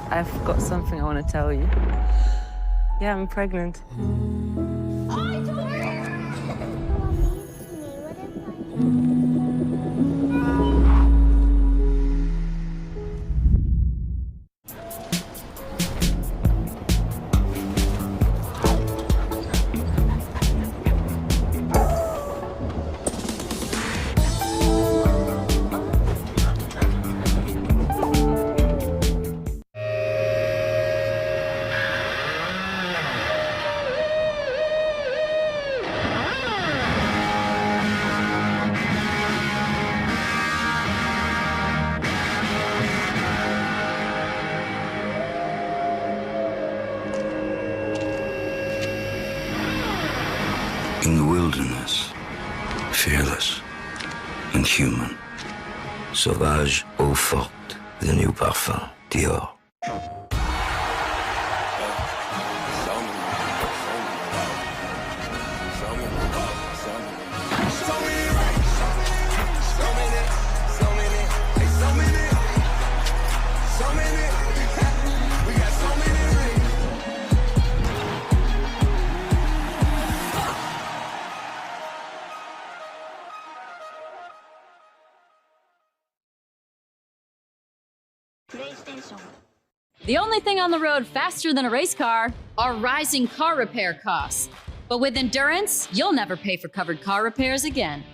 Speaker 6: I've got something I want to tell you. Yeah, I'm pregnant.
Speaker 26: In the wilderness, fearless and human. Sauvage, eau forte, the new parfum, Dior.
Speaker 10: The only thing on the road faster than a race car are rising car repair costs. But with Endurance, you'll never pay for covered car repairs again.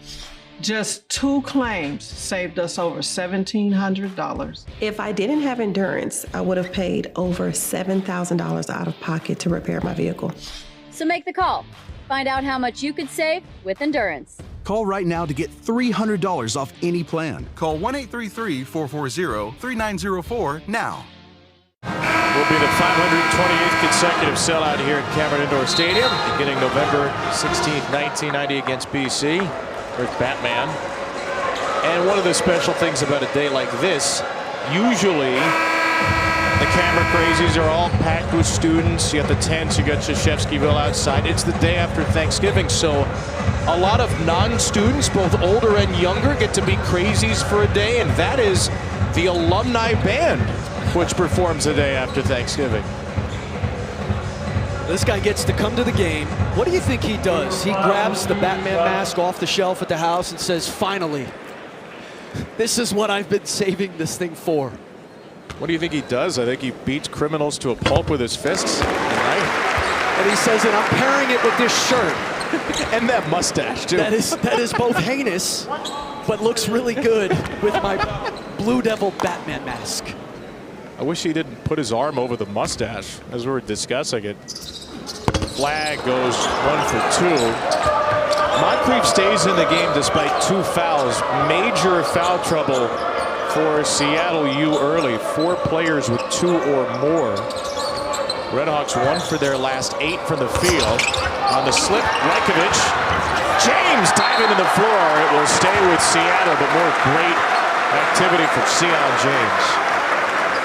Speaker 16: Just 2 claims saved us over $1,700.
Speaker 17: If I didn't have Endurance, I would have paid over $7,000 out of pocket to repair my vehicle.
Speaker 10: So make the call. Find out how much you could save with Endurance.
Speaker 19: Call right now to get $300 off any plan. Call 1-833-440-3904 now.
Speaker 2: Will be the 528th consecutive sellout here at Cameron Indoor Stadium, beginning November 16th, 1990 against BC. There's Batman. And one of the special things about a day like this, usually the camera crazies are all packed with students. You got the tents, you got Krzyzewskiville outside. It's the day after Thanksgiving, so a lot of non-students, both older and younger, get to be crazies for a day, and that is the alumni band, which performs the day after Thanksgiving.
Speaker 1: This guy gets to come to the game. What do you think he does? He grabs the Batman mask off the shelf at the house and says, finally, this is what I've been saving this thing for.
Speaker 2: What do you think he does? I think he beats criminals to a pulp with his fists. Right?
Speaker 1: And he says, and I'm pairing it with this shirt.
Speaker 2: And that mustache, too.
Speaker 1: That is both heinous, but looks really good with my Blue Devil Batman mask.
Speaker 2: I wish he didn't put his arm over the mustache as we were discussing it. Flagg goes 1 for 2. Moncrief stays in the game despite 2 fouls. Major foul trouble for Seattle U early. 4 players with 2 or more. Redhawks 1 for their last 8 from the field. On the slip, Rajkovic. James diving to the floor. It will stay with Seattle, but more great activity from Sion James.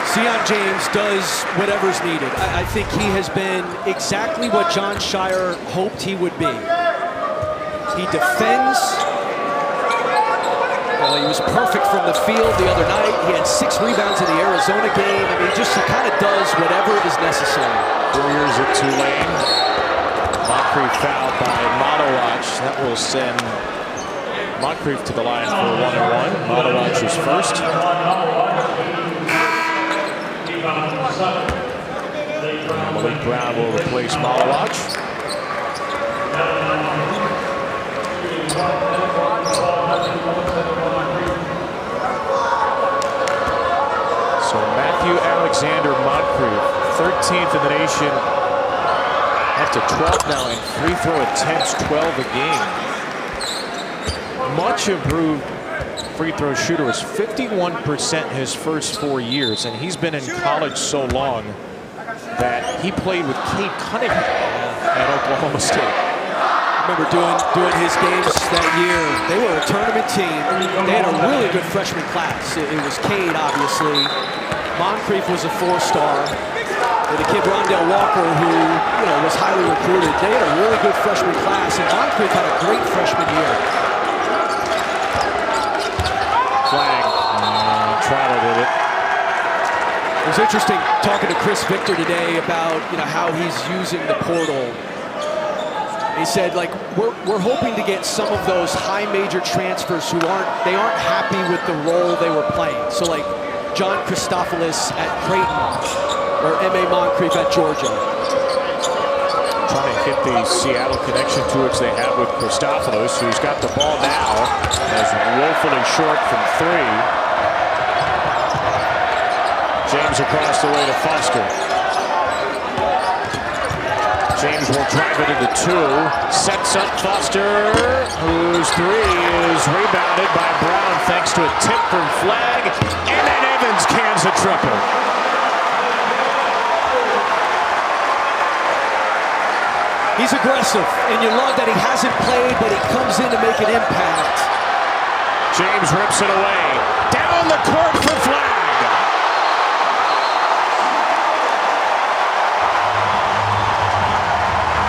Speaker 1: Sion James does whatever's needed. I think he has been exactly what John Shire hoped he would be. He defends. Well, he was perfect from the field the other night. He had 6 rebounds in the Arizona game. I mean, he kind of does whatever is necessary.
Speaker 2: 4 years at Tulane. Moncrief fouled by Modowatch. That will send Moncrief to the line for 1-1. Modowatch is first. Malik Brown will replace Modowatch. So Matthew Alexander Moncrief, 13th in the nation, up to 12th now in free throw attempts, 12 a game. Much improved free throw shooter, was 51% his first 4 years, and he's been in college so long that he played with Cade Cunningham at Oklahoma State.
Speaker 1: I remember doing his games that year. They were a tournament team. They had a really good freshman class. It was Cade, obviously. Moncrief was a 4-star. The kid Rondell Walker, who was highly recruited. They had a really good freshman class, and Moncrief had a great freshman year.
Speaker 2: Flagg traveled with it.
Speaker 1: It was interesting talking to Chris Victor today about how he's using the portal. He said, like, we're hoping to get some of those high major transfers who aren't happy with the role they were playing. So like John Christophilus at Creighton or M.A. Moncrief at Georgia.
Speaker 2: Trying to hit the Seattle connection to which they have with Christophilus, who's got the ball now, as woefully short from 3. James across the way to Foster. James will drive it into 2. Sets up Foster, whose 3 is rebounded by Brown thanks to a tip from Flagg. And then Evans cans a triple.
Speaker 1: He's aggressive, and you love that he hasn't played, but he comes in to make an impact.
Speaker 2: James rips it away. Down the court for Flagg.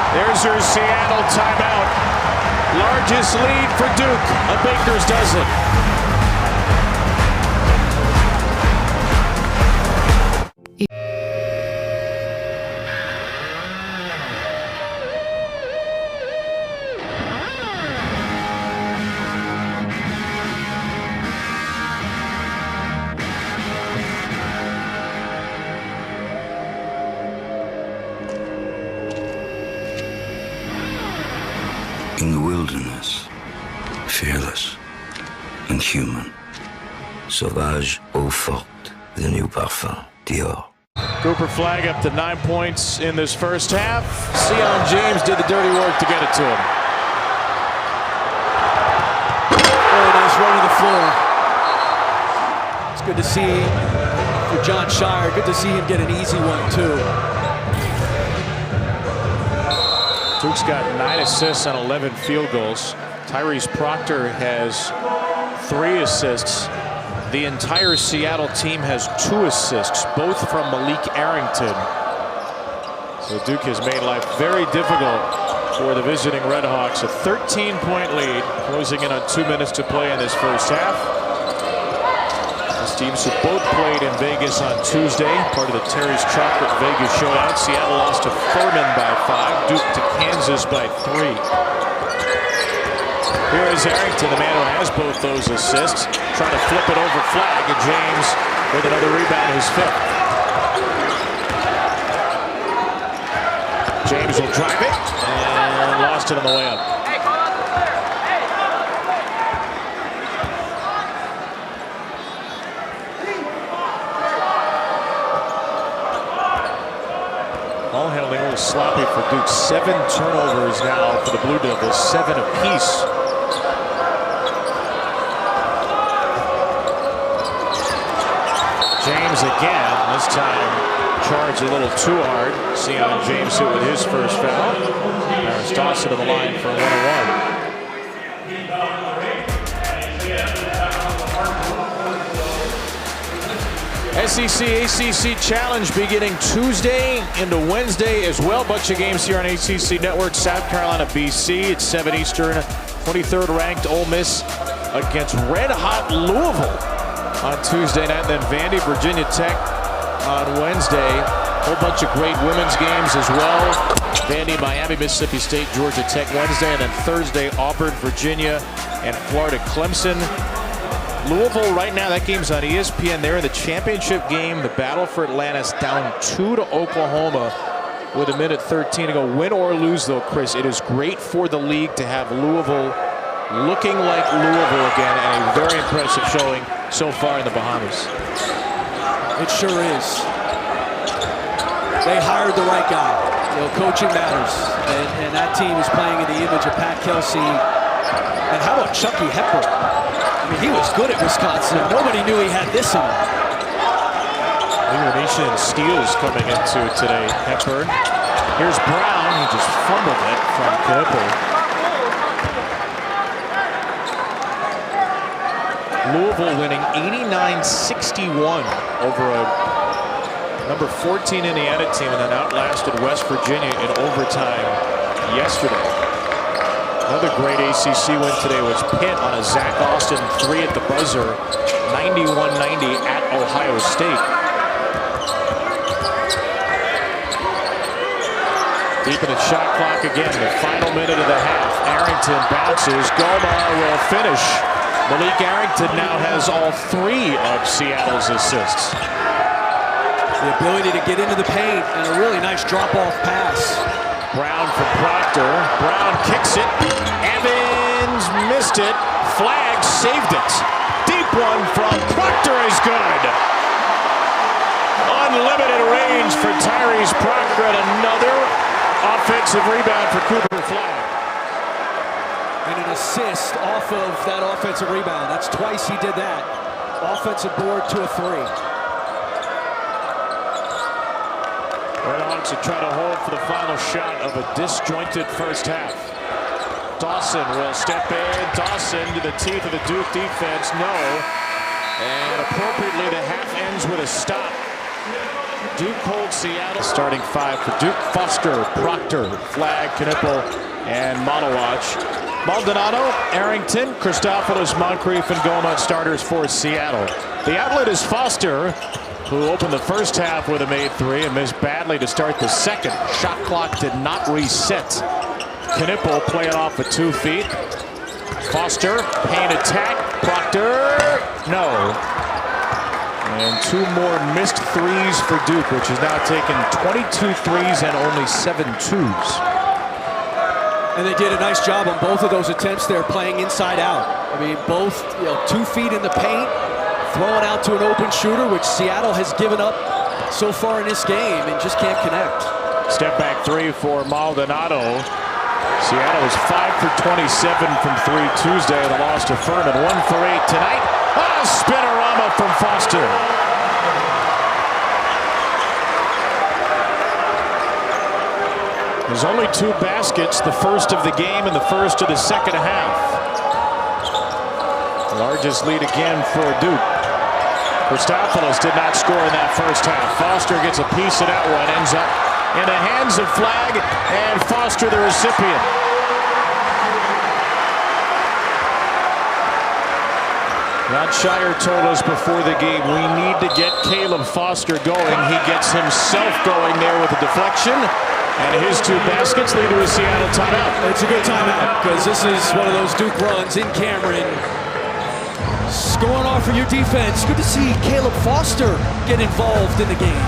Speaker 2: There's your Seattle timeout. Largest lead for Duke. A Baker's dozen.
Speaker 26: In the wilderness, fearless and human. Sauvage, eau forte, the new parfum, Dior.
Speaker 2: Cooper Flagg up to 9 points in this first half. Sion James did the dirty work to get it to him.
Speaker 1: Really nice run to the floor. It's good to see for John Shire. Good to see him get an easy one, too.
Speaker 2: Duke's got 9 assists on 11 field goals. Tyrese Proctor has 3 assists. The entire Seattle team has 2 assists, both from Malik Arrington. So Duke has made life very difficult for the visiting Redhawks. A 13-point lead, closing in on 2 minutes to play in this first half. These teams have both played in Vegas on Tuesday, part of the Terry's Chocolate Vegas Showdown. Seattle lost to Furman by 5, Duke to Kansas by 3. Here is Arrington, the man who has both those assists, trying to flip it over Flagg, and James with another rebound, his 5th. James will drive it, and lost it on the way up. Ball handling a little sloppy for Duke. 7 turnovers now for the Blue Devils, 7 apiece. James again, this time charged a little too hard. Sion James hit with his first foul. Harris Dawson to the line for 101. SEC ACC Challenge beginning Tuesday into Wednesday as well. Bunch of games here on ACC Network. South Carolina, BC. It's 7 Eastern. 23rd ranked Ole Miss against red hot Louisville on Tuesday night. Then Vandy, Virginia Tech on Wednesday. A whole bunch of great women's games as well. Vandy, Miami, Mississippi State, Georgia Tech Wednesday. And then Thursday, Auburn, Virginia, and Florida, Clemson. Louisville right now, that game's on ESPN. They're in the championship game. The battle for Atlantis, down 2 to Oklahoma with 1:13 to go. Win or lose, though, Chris, it is great for the league to have Louisville looking like Louisville again, and a very impressive showing so far in the Bahamas.
Speaker 1: It sure is. They hired the right guy. You know, coaching matters, and that team is playing in the image of Pat Kelsey. And how about Chucky Hepburn? I mean, he was good at Wisconsin. Nobody knew he had this in him.
Speaker 2: Venetian steals coming into today. Hepburn. Here's Brown. He just fumbled it from Knueppel. Louisville winning 89-61 over a number 14 Indiana team, and then outlasted West Virginia in overtime yesterday. Another great ACC win today was Pitt on a Zach Austin 3 at the buzzer, 91-90 at Ohio State. Deep in the shot clock again, the final minute of the half. Arrington bounces, Gomar will finish. Malik Arrington now has all 3 of Seattle's assists.
Speaker 1: The ability to get into the paint and a really nice drop-off pass.
Speaker 2: Brown for Proctor. Brown kicks it. Evans missed it. Flagg saved it. Deep one from Proctor is good. Unlimited range for Tyrese Proctor, and another offensive rebound for Cooper Flagg.
Speaker 1: And an assist off of that offensive rebound. That's twice he did that. Offensive board to a 3.
Speaker 2: Redhawks are trying to hold for the final shot of a disjointed first half. Dawson will step in. Dawson to the teeth of the Duke defense. No. And appropriately, the half ends with a stop. Duke holds Seattle. Starting 5 for Duke. Foster, Proctor, Flagg, Knueppel, and Monowatch. Maldonado, Arrington, Christopoulos, Moncrief, and Goma starters for Seattle. The outlet is Foster, who opened the first half with a made 3 and missed badly to start the second. Shot clock did not reset. Knueppel playing off with 2 feet. Foster, paint attack. Proctor, no. And 2 more missed 3s for Duke, which has now taken 22 3s and only 7 2s.
Speaker 1: And they did a nice job on both of those attempts there, playing inside out. I mean, both 2 feet in the paint, throwing out to an open shooter, which Seattle has given up so far in this game and just can't connect.
Speaker 2: Step back 3 for Maldonado. Seattle was 5 for 27 from 3 Tuesday. The loss to Furman, 1 for 8 tonight. Spinorama from Foster. There's only 2 baskets, the first of the game and the first of the second half. Largest lead again for Duke. Christopoulos did not score in that first half. Foster gets a piece of that one, ends up in the hands of Flagg, and Foster the recipient. Ron Shire told us before the game, we need to get Caleb Foster going. He gets himself going there with a deflection, and his 2 baskets lead to a Seattle timeout.
Speaker 1: It's a good timeout because this is one of those Duke runs in Cameron. Scoring off for your defense. Good to see Caleb Foster get involved in the game.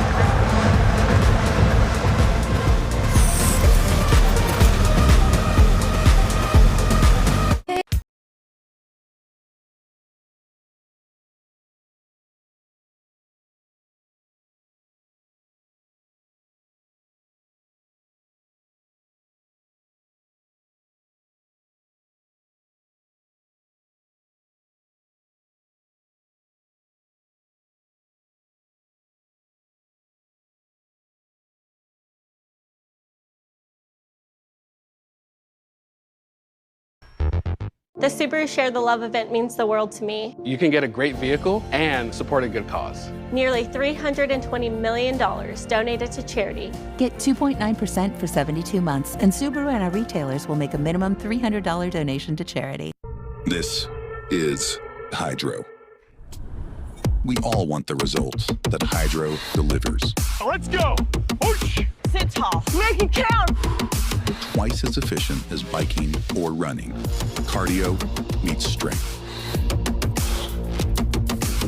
Speaker 12: The Subaru Share the Love event means the world to me.
Speaker 7: You can get a great vehicle and support a good cause.
Speaker 12: Nearly $320 million donated to charity.
Speaker 8: Get 2.9% for 72 months, and Subaru and our retailers will make a minimum $300 donation to charity.
Speaker 11: This is Hydro. We all want the results that Hydro delivers.
Speaker 22: Let's go! Whoosh!
Speaker 23: Sit tall. Make it count!
Speaker 11: Twice as efficient as biking or running. Cardio meets strength.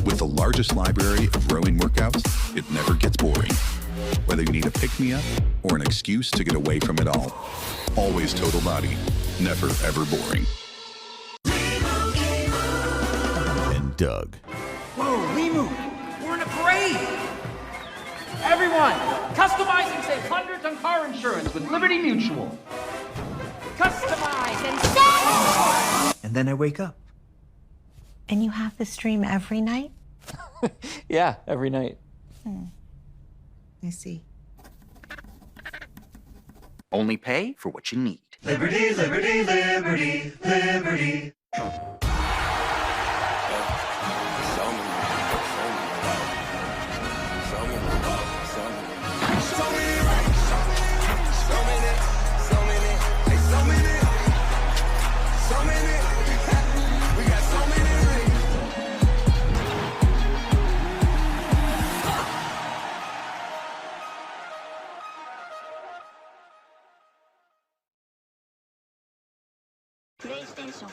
Speaker 11: With the largest library of rowing workouts, it never gets boring. Whether you need a pick-me-up or an excuse to get away from it all, always total body, never ever boring.
Speaker 24: And Doug.
Speaker 27: Whoa, Limu, we're in a parade! Everyone, customize and save hundreds on car insurance with Liberty Mutual. Customize and save!
Speaker 28: And then I wake up.
Speaker 29: And you have this dream every night?
Speaker 28: Yeah, every night.
Speaker 29: I see.
Speaker 28: Only pay for what you need.
Speaker 30: Liberty, liberty, liberty, liberty.
Speaker 12: PlayStation.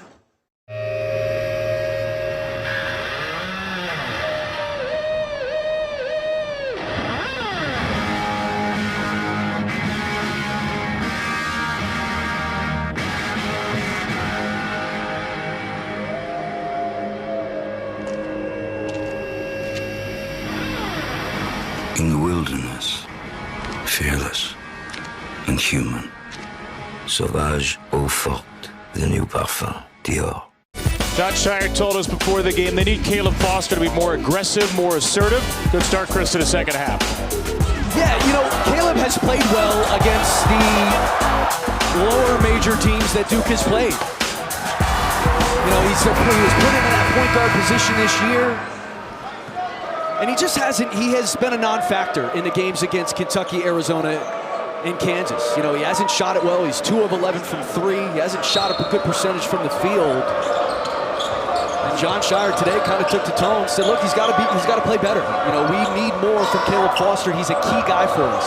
Speaker 26: In the wilderness, fearless and human, sauvage eau forte, the new parfum, Dior.
Speaker 2: John Shire told us before the game they need Caleb Foster to be more aggressive, more assertive. Good start, Chris, to the second half.
Speaker 1: Yeah, you know, Caleb has played well against the lower major teams that Duke has played. You know, he was put into that point guard position this year. And he just hasn't, he has been a non-factor in the games against Kentucky, Arizona, and Kansas. You know, he hasn't shot it well. He's 2 of 11 from 3. He hasn't shot up a good percentage from the field. And John Shire today kind of took the tone, said, look, he's got to play better. You know, we need more from Caleb Foster. He's a key guy for us.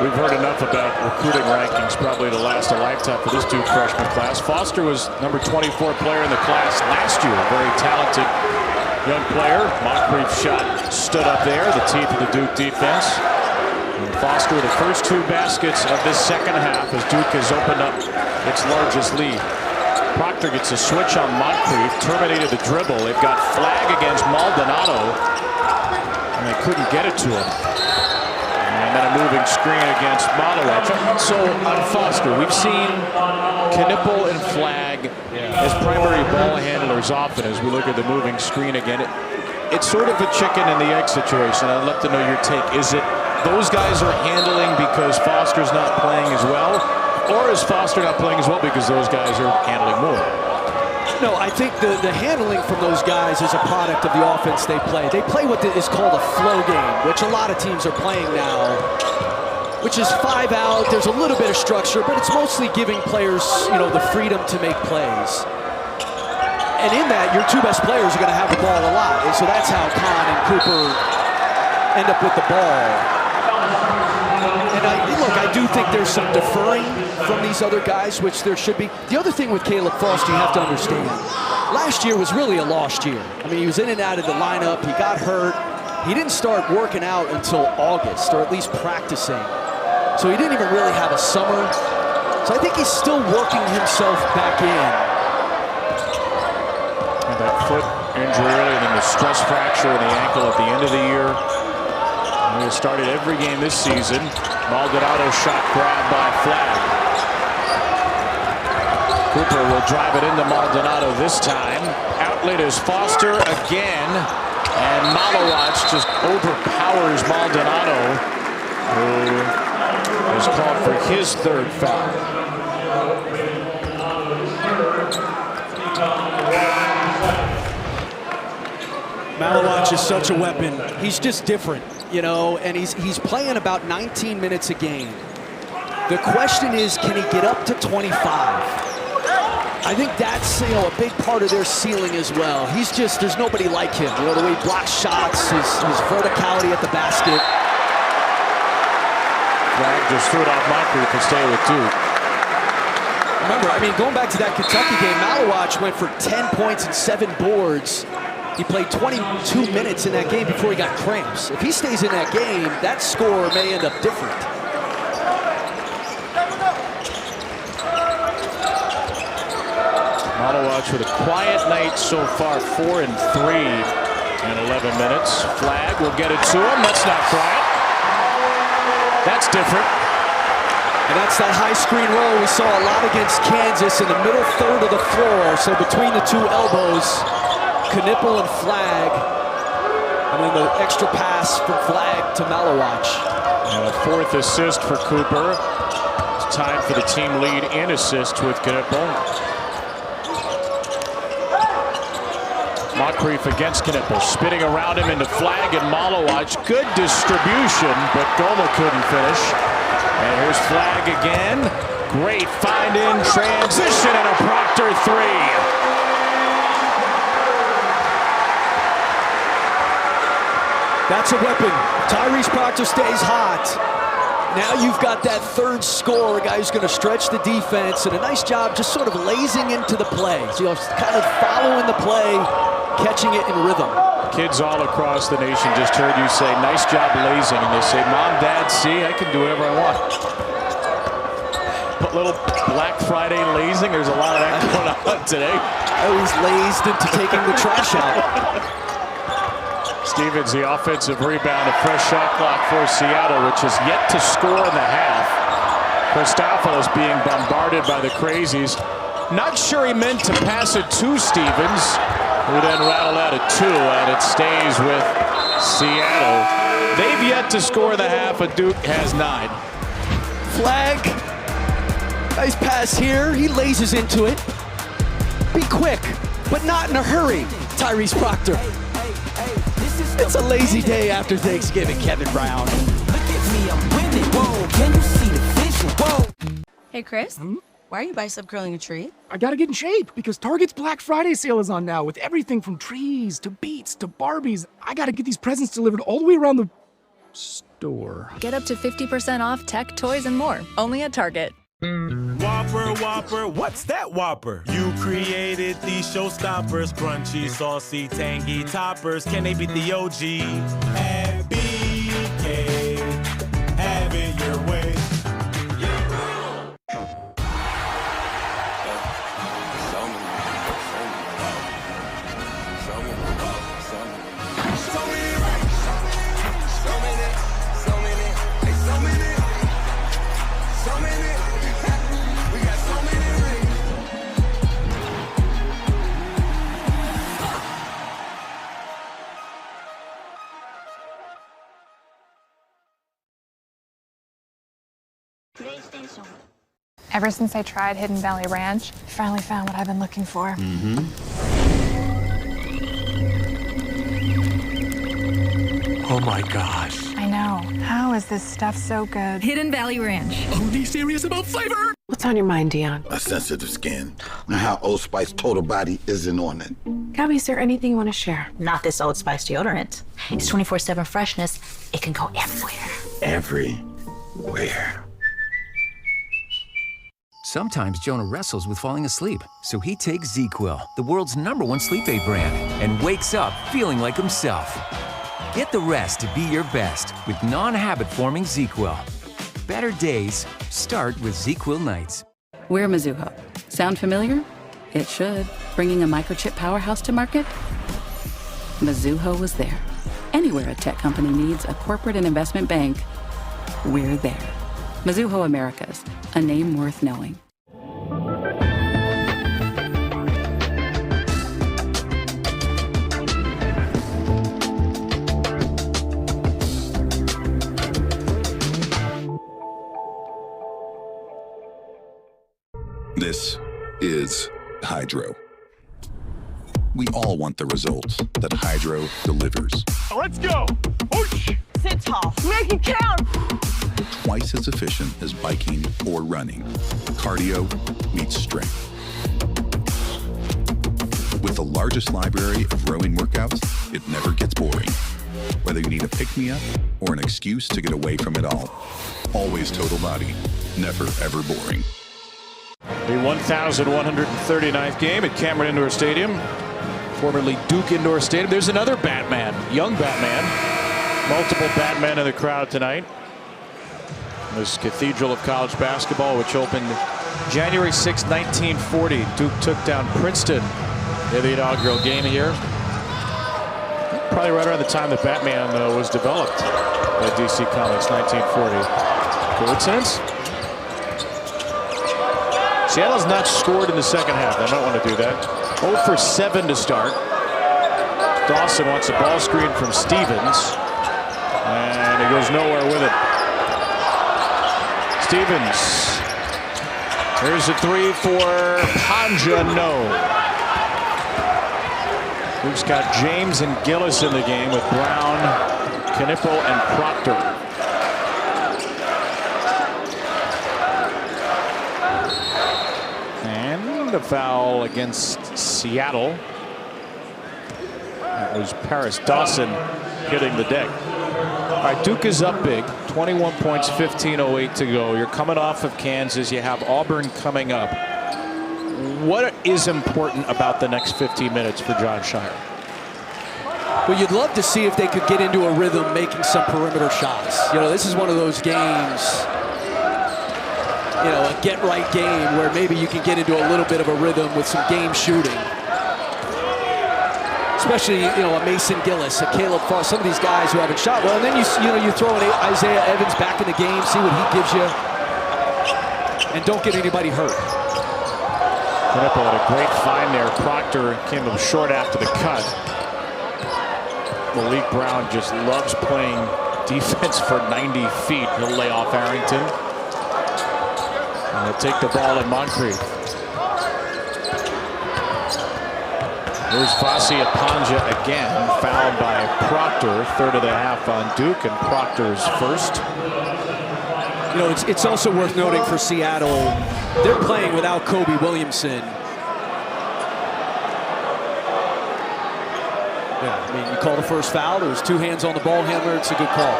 Speaker 2: We've heard enough about recruiting rankings probably to last a lifetime for this Duke freshman class. Foster was number 24 player in the class last year. Very talented young player. Moncrief's shot stood up there, the teeth of the Duke defense. And Foster, the first 2 baskets of this second half as Duke has opened up its largest lead. Proctor gets a switch on Moncrief, terminated the dribble. They've got Flagg against Maldonado, and they couldn't get it to him. And then a moving screen against Malowich. So on Foster, we've seen Knueppel and Flagg as primary ball handlers often as we look at the moving screen again. It's sort of a chicken and the egg situation. I'd love to know your take. Is it those guys are handling because Foster's not playing as well? Or is Foster not playing as well because those guys are handling more?
Speaker 1: No, I think the handling from those guys is a product of the offense they play. They play what is called a flow game, which a lot of teams are playing now, which is 5 out. There's a little bit of structure, but it's mostly giving players, the freedom to make plays. And in that, your 2 best players are going to have the ball a lot. And so that's how Kon and Cooper end up with the ball. And I do think there's some deferring from these other guys, which there should be. The other thing with Caleb Foster, you have to understand, last year was really a lost year. I mean, he was in and out of the lineup. He got hurt. He didn't start working out until August, or at least practicing. So he didn't even really have a summer. So I think he's still working himself back in.
Speaker 2: And that foot injury early, and then the stress fracture in the ankle at the end of the year. He has started every game this season. Maldonado shot grab by Flagg. Cooper will drive it into Maldonado this time. Outlet is Foster again. And Malowich just overpowers Maldonado, who is called for his 3rd foul.
Speaker 1: Malowich is such a weapon. He's just different, and he's playing about 19 minutes a game. The question is, can he get up to 25? I think that's a big part of their ceiling as well. There's nobody like him. The way he blocks shots, his verticality at the basket.
Speaker 2: Flagg just threw it off Moncrief and stay with Duke.
Speaker 1: Remember, going back to that Kentucky game, Malowich went for 10 points and 7 boards. He played 22 minutes in that game before he got cramps. If he stays in that game, that score may end up different.
Speaker 2: Malowich with a quiet night so far, 4 and 3 in 11 minutes. Flagg will get it to him. That's not quiet. That's different.
Speaker 1: And that's that high screen roll we saw a lot against Kansas in the middle third of the floor. So between the 2 elbows, Knueppel and Flagg, and then the extra pass from Flagg to Malowich.
Speaker 2: And a 4th assist for Cooper. It's time for the team lead in assists with Knueppel. Moncrief against Knueppel, spinning around him into Flagg and Malowich. Good distribution, but Goma couldn't finish. And here's Flagg again. Great find in transition and a Proctor 3.
Speaker 1: That's a weapon. Tyrese Proctor stays hot. Now you've got that 3rd score, a guy who's going to stretch the defense, and a nice job just sort of lazing into the play. So kind of following the play, catching it in rhythm.
Speaker 2: Kids all across the nation just heard you say, nice job lazing, and they say, Mom, Dad, see, I can do whatever I want. A little Black Friday lazing, there's a lot of that going on today.
Speaker 1: Oh, he's lazed into taking the trash out.
Speaker 2: Stevens, the offensive rebound, a fresh shot clock for Seattle, which has yet to score in the half. Christopoulos being bombarded by the crazies. Not sure he meant to pass it to Stevens, who then rattled out a 2, and it stays with Seattle. They've yet to score the half, and Duke has 9.
Speaker 1: Flagg, nice pass here. He lazes into it. Be quick, but not in a hurry, Tyrese Proctor. It's a lazy day after Thanksgiving, Kevin Brown.
Speaker 3: Look at me, I'm winning. Whoa, can you see the vision? Whoa.
Speaker 4: Hey, Chris, why are you bicep curling a tree?
Speaker 9: I gotta get in shape because Target's Black Friday sale is on now with everything from trees to beats to Barbies. I gotta get these presents delivered all the way around the store.
Speaker 13: Get up to 50% off tech, toys, and more. Only at Target.
Speaker 5: Whopper, Whopper, what's that Whopper? You created these showstoppers, crunchy, saucy, tangy toppers. Can they beat the OG? Have BK, have
Speaker 13: Ever since I tried Hidden Valley Ranch, I finally found what I've been looking for.
Speaker 22: Oh my gosh.
Speaker 13: I know. How is this stuff so good?
Speaker 29: Hidden Valley Ranch.
Speaker 22: Only serious about flavor.
Speaker 27: What's on your mind, Dion?
Speaker 6: A sensitive skin. And how Old Spice Total Body isn't on it.
Speaker 27: Gabby, is there anything you want to share?
Speaker 4: Not this Old Spice deodorant. It's 24/7 freshness. It can go everywhere.
Speaker 6: Everywhere.
Speaker 10: Sometimes Jonah wrestles with falling asleep, so he takes ZzzQuil, the world's #1 sleep aid brand, and wakes up feeling like himself. Get the rest to be your best with non-habit-forming ZzzQuil. Better days start with ZzzQuil nights.
Speaker 14: We're Mizuho. Sound familiar? It should. Bringing a microchip powerhouse to market? Mizuho was there. Anywhere a tech company needs a corporate and investment bank, we're there. Mizuho Americas, a name worth knowing.
Speaker 11: This is Hydro. We all want the results that Hydro delivers.
Speaker 22: Let's go. Whoosh.
Speaker 23: Sit tall. Make it count.
Speaker 11: Twice as efficient as biking or running. Cardio meets strength. With the largest library of rowing workouts, it never gets boring. Whether you need a pick-me-up or an excuse to get away from it all. Always total body, never ever boring.
Speaker 2: The 1,139th game at Cameron Indoor Stadium, formerly Duke Indoor Stadium. There's another Batman, young Batman. Multiple Batmen in the crowd tonight. This Cathedral of College Basketball, which opened January 6, 1940. Duke took down Princeton in the inaugural game here. Probably right around the time that Batman was developed by DC Comics, 1940. Coincidence? Seattle's not scored in the second half. They might want to do that. 0 for 7 to start. Dawson wants a ball screen from Stevens. And he goes nowhere with it. Stevens. Here's a 3 for Panja. No. We've got James and Gillis in the game with Brown, Knueppel, and Proctor. And a foul against Seattle. That was Paris Dawson hitting the deck. All right, Duke is up big. 21 points, 15:08 to go. You're coming off of Kansas. You have Auburn coming up. What is important about the next 15 minutes for John Shire?
Speaker 1: Well, you'd love to see if they could get into a rhythm making some perimeter shots. You know, this is one of those games, you know, a get-right game where maybe you can get into a little bit of a rhythm with some game shooting. Especially, you know, a Mason Gillis, a Caleb Frost, some of these guys who haven't shot well. And then you throw in Isaiah Evans back in the game, see what he gives you, and don't get anybody hurt.
Speaker 2: Knueppel had a great find there. Proctor came up short after the cut. Malik Brown just loves playing defense for 90 feet. He'll lay off Arrington. And they'll take the ball in Moncrief. There's Vasi Apanja again, fouled by Proctor. Third of the half on Duke, and Proctor's first.
Speaker 1: You know, it's also worth noting for Seattle, they're playing without Kobe Williamson. Yeah, I mean, you call the first foul. There was 2 hands on the ball handler. It's a good call.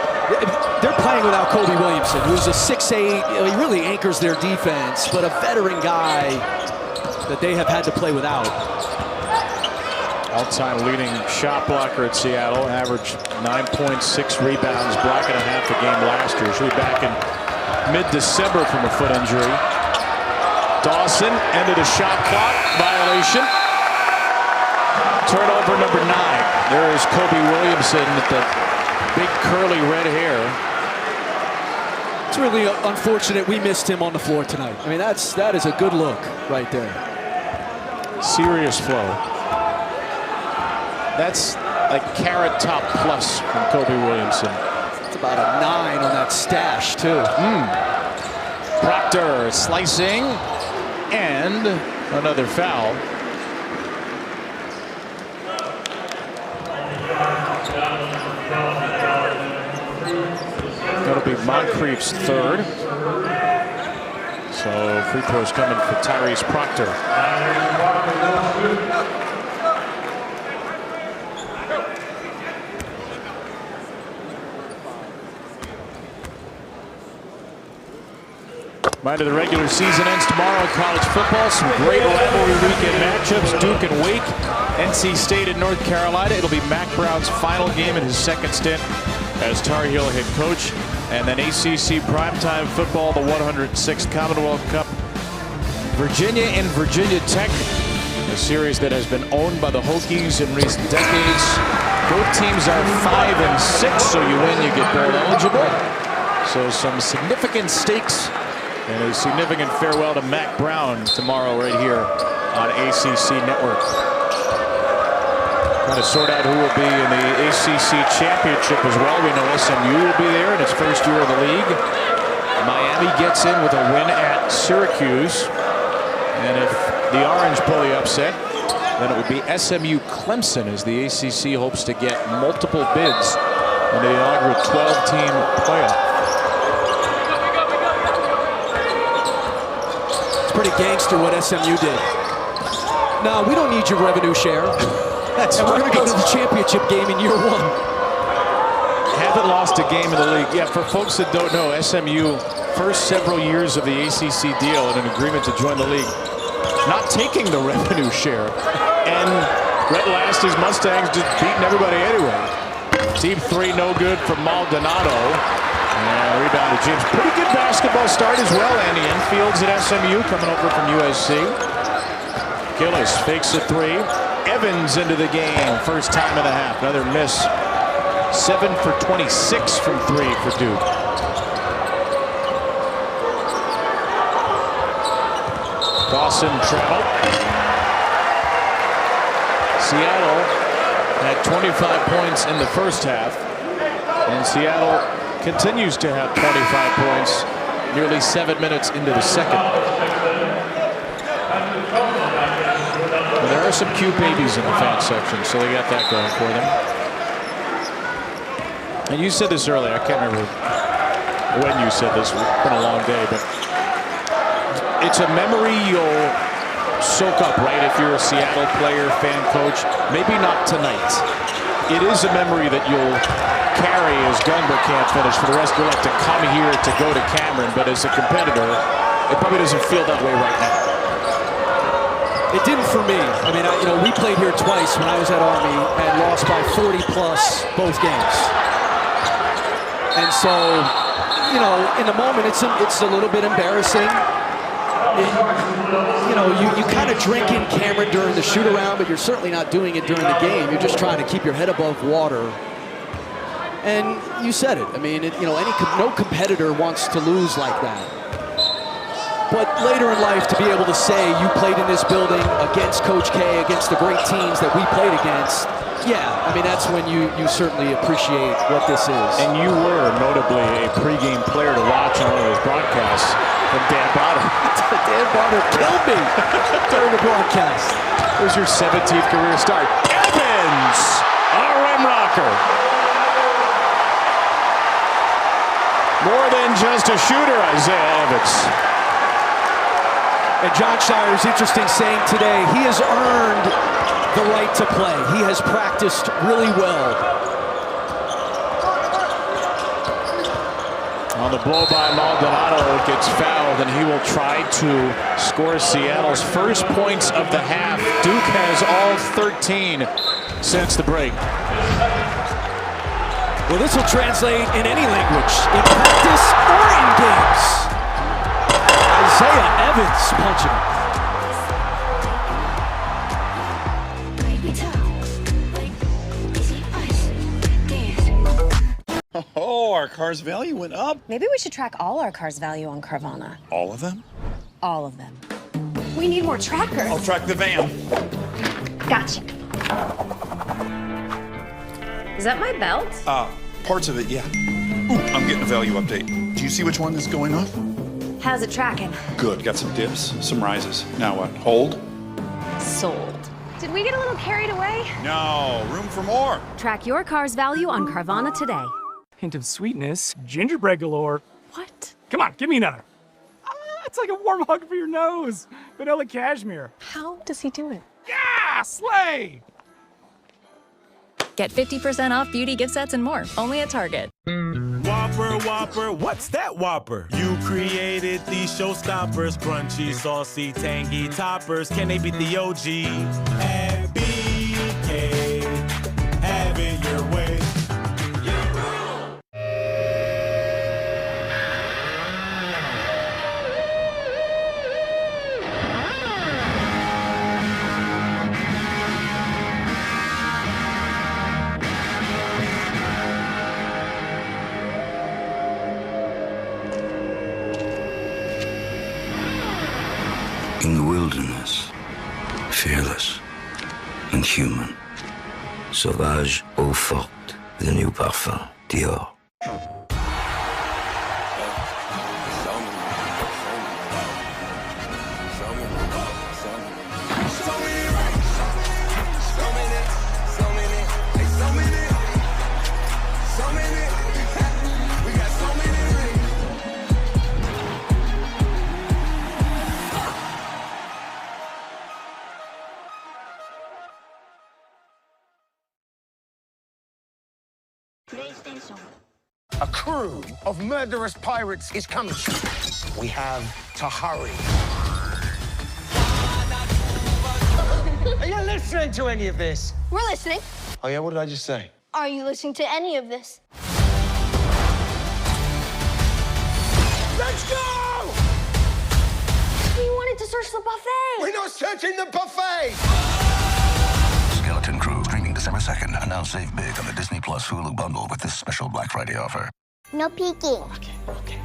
Speaker 1: They're playing without Kobe Williamson, who's a 6'8". You know, he really anchors their defense, but a veteran guy that they have had to play without.
Speaker 2: All-time leading shot blocker at Seattle, averaged 9 points, 6 rebounds, block and a half a game last year. She'll be back in mid-December from a foot injury. Dawson, end of the shot clock, violation. Turnover number 9. There is Kobe Williamson with the big curly red hair.
Speaker 1: It's really unfortunate we missed him on the floor tonight. I mean, that is a good look right there.
Speaker 2: Serious flow. That's a carrot top plus from Kobe Williamson.
Speaker 1: It's about a 9 on that stash, too.
Speaker 2: Proctor slicing, and another foul. That'll be Moncrief's third. So free throws coming for Tyrese Proctor. Mind of the regular season ends tomorrow in college football. Some great rivalry weekend matchups. Duke and Wake, NC State and North Carolina. It'll be Mack Brown's final game in his second stint as Tar Heel head coach. And then ACC primetime football, the 106th Commonwealth Cup. Virginia and Virginia Tech, a series that has been owned by the Hokies in recent decades. Both teams are 5 and 6, so you win, you get bowl eligible. So some significant stakes and a significant farewell to Mack Brown tomorrow right here on ACC Network. Trying to sort out who will be in the ACC Championship as well. We know SMU will be there in its first year of the league. Miami gets in with a win at Syracuse. And if the Orange pull the upset, then it would be SMU Clemson as the ACC hopes to get multiple bids in the inaugural 12-team playoff.
Speaker 1: Pretty gangster what SMU did. No, we don't need your revenue share.
Speaker 2: That's
Speaker 1: and we're going to go to the championship game in year 1.
Speaker 2: Haven't lost a game in the league. Yeah, for folks that don't know, SMU, first several years of the ACC deal and an agreement to join the league, not taking the revenue share. And Brett Lasty's Mustangs just beating everybody anyway. Team 3 no good from Maldonado. And rebound to James. Pretty good basketball start as well. Andy Enfield's at SMU coming over from USC. Gillis fakes a 3. Evans into the game. First time and a half. Another miss. 7 for 26 from 3 for Duke. Dawson travel. Seattle had 25 points in the first half. And Seattle continues to have 25 points nearly 7 minutes into the second. And there are some cute babies in the fan section, so they got that going for them. And you said this earlier, I can't remember when you said this, it's been a long day, but it's a memory you'll soak up, right? If you're a Seattle player, fan, coach, maybe not tonight. It is a memory that you'll carry as Gunber can't finish for the rest of your life, to come here to go to Cameron, but as a competitor, it probably doesn't feel that way right now.
Speaker 1: It didn't for me. I mean, we played here twice when I was at Army and lost by 40 plus both games. And so, in the moment, it's a little bit embarrassing. You kind of drink in Cameron during the shoot around, but you're certainly not doing it during the game. You're just trying to keep your head above water. And you said it. I mean, no competitor wants to lose like that. But later in life, to be able to say you played in this building against Coach K, against the great teams that we played against, yeah, I mean, that's when you certainly appreciate what this is.
Speaker 2: And you were notably a pregame player to watch on one of those broadcasts from Dan Botter.
Speaker 1: Dan Botter killed me during the broadcast.
Speaker 2: It was your 17th career start. Evans, a rim rocker. More than just a shooter, Isaiah Evans.
Speaker 1: And John Shire is interesting saying today he has earned the right to play. He has practiced really well.
Speaker 2: On the blow by Maldonado, gets fouled, and he will try to score Seattle's first points of the half. Duke has all 13 since the break.
Speaker 1: Well, this will translate in any language, in practice or in games. Isaiah Evans punching it.
Speaker 7: Oh, our car's value went up.
Speaker 8: Maybe we should track all our cars' value on Carvana.
Speaker 7: All of them?
Speaker 8: All of them. We need more trackers.
Speaker 7: I'll track the van.
Speaker 8: Gotcha. Is that my belt?
Speaker 11: Parts of it, yeah. Ooh, I'm getting a value update. Do you see which one is going up?
Speaker 8: How's it tracking?
Speaker 7: Good. Got some dips, some rises. Now what? Hold?
Speaker 8: Sold. Did we get a little carried away?
Speaker 7: No. Room for more.
Speaker 8: Track your car's value on Carvana today.
Speaker 9: Hint of sweetness, gingerbread galore.
Speaker 8: What?
Speaker 9: Come on, give me another. It's like a warm hug for your nose. Vanilla cashmere.
Speaker 13: How does he do it?
Speaker 9: Yeah, slay!
Speaker 15: Get 50% off beauty gift sets and more, only at Target.
Speaker 5: Whopper, Whopper, what's that Whopper? You created these showstoppers, crunchy, saucy, tangy toppers. Can they beat the OG? At BK, have it your way.
Speaker 26: In the wilderness, fearless and human. Sauvage, eau forte, the new parfum, Dior.
Speaker 16: A crew of murderous pirates is coming. We have to hurry. Are you listening to any of this?
Speaker 17: We're listening.
Speaker 16: Oh, yeah? What did I just say?
Speaker 17: Are you listening to any of this?
Speaker 16: Let's go!
Speaker 17: We wanted to search the buffet.
Speaker 16: We're not searching the buffet!
Speaker 26: Skeleton Crew, streaming December 2nd. And now save big on the Disney Plus Hulu bundle with this special Black Friday offer.
Speaker 17: No peeking.
Speaker 16: Okay.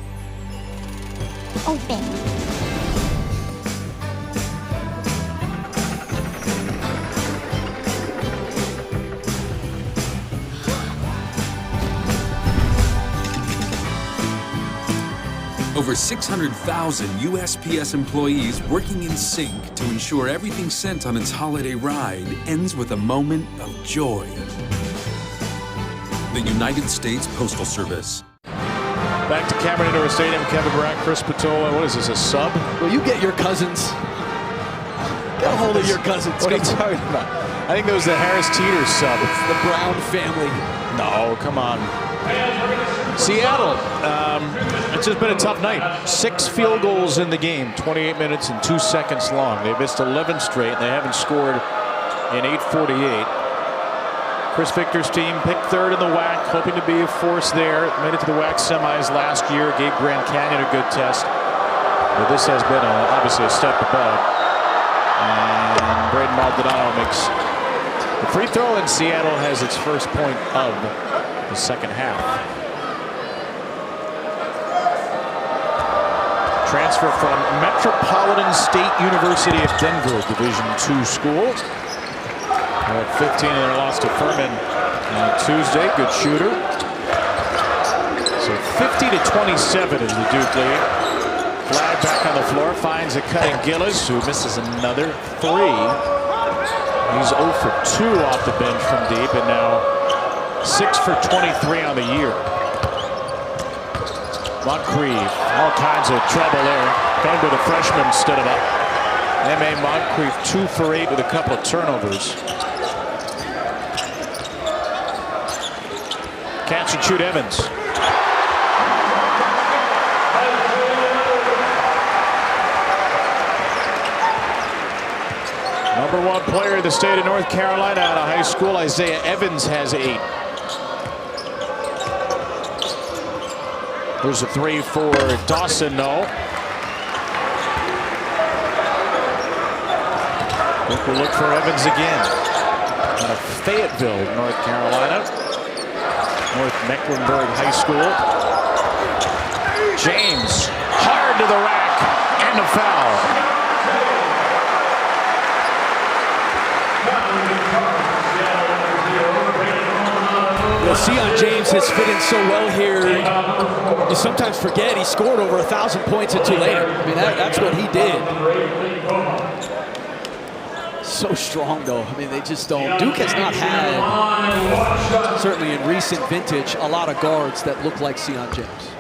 Speaker 17: Open.
Speaker 18: Over 600,000 USPS employees working in sync to ensure everything sent on its holiday ride ends with a moment of joy. The United States Postal Service.
Speaker 2: Back to Cameron Indoor Stadium. Kevin Brack, Chris Patola. What is this, a sub?
Speaker 1: Well, you get your cousins. Get a hold of your cousins.
Speaker 2: What are you talking about? I think it was the Harris Teeter sub.
Speaker 1: It's the Brown family.
Speaker 2: No, come on. Seattle, it's just been a tough night. 6 field goals in the game, 28 minutes and 2 seconds long. They missed 11 straight, and they haven't scored in 8:48. Chris Victor's team picked third in the WAC, hoping to be a force there. Made it to the WAC semis last year, gave Grand Canyon a good test. But this has been obviously a step above. And Braden Maldonado makes the free throw, and Seattle has its first point of the second half. Transfer from Metropolitan State University of Denver, Division II school. They're at 15 in their loss to Furman on Tuesday. Good shooter. So 50-27 is the Duke lead. Flagg back on the floor, finds a cutting Gillis, who misses another 3. He's 0 for 2 off the bench from deep, and now 6 for 23 on the year. Moncrief, all kinds of trouble there. Going with a freshman instead of a M.A. Moncrief, 2 for 8 with a couple of turnovers. Catch and shoot Evans. Number 1 player in the state of North Carolina out of high school, Isaiah Evans has 8. There's a 3 for Dawson, no. We'll look for Evans again. Out of Fayetteville, North Carolina. North Mecklenburg High School. James, hard to the rack, and a foul.
Speaker 1: You'll Sean James has fit in so well here. You sometimes forget he scored over 1,000 points at Tulane. I mean, that's what he did. So strong, though. I mean, they just don't. Duke has not had, certainly in recent vintage, a lot of guards that look like Sean James.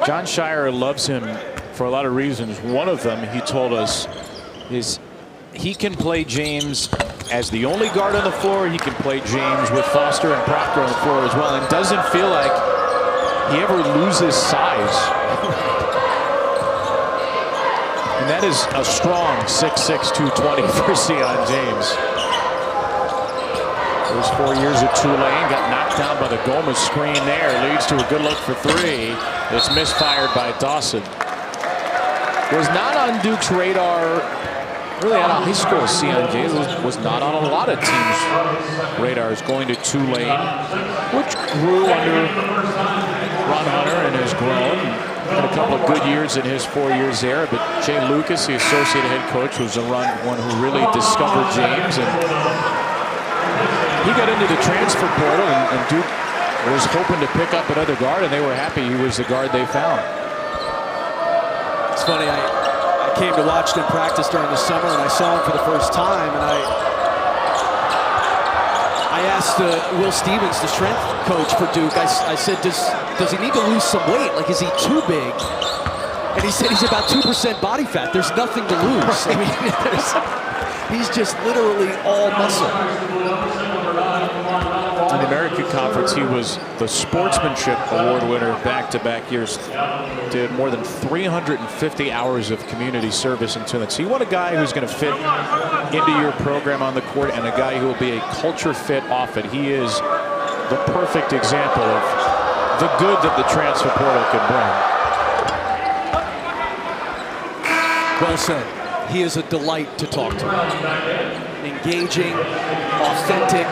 Speaker 2: John Shire loves him for a lot of reasons. One of them, he told us, is he can play James as the only guard on the floor. He can play James with Foster and Proctor on the floor as well, and doesn't feel like he ever loses size. And that is a strong 6'6", 220 for Sean James. Those 4 years at Tulane, got knocked down by the Gomez screen there. Leads to a good look for three. It's misfired by Dawson. Was not on Duke's radar really out of high school. Sean James was not on a lot of teams' radars going to Tulane, which grew under Ron Hunter and has grown. Had a couple of good years in his 4 years there, but Jay Lucas, the associate head coach, was the one who really discovered James, and he got into the transfer portal, and Duke was hoping to pick up another guard, and they were happy he was the guard they found.
Speaker 1: It's funny, I came to watch them practice during the summer, and I saw him for the first time, and I asked Will Stevens, the strength coach for Duke, I said, does he need to lose some weight? Like, is he too big? And he said he's about 2% body fat. There's nothing to lose. I mean, he's just literally all muscle.
Speaker 2: In the American Conference, he was the Sportsmanship Award winner back-to-back years. Did more than 350 hours of community service in Tulane. So you want a guy who's going to fit into your program on the court, and a guy who will be a culture fit off it. He is the perfect example of the good that the transfer portal can bring.
Speaker 1: Well said. He is a delight to talk to. Engaging, authentic.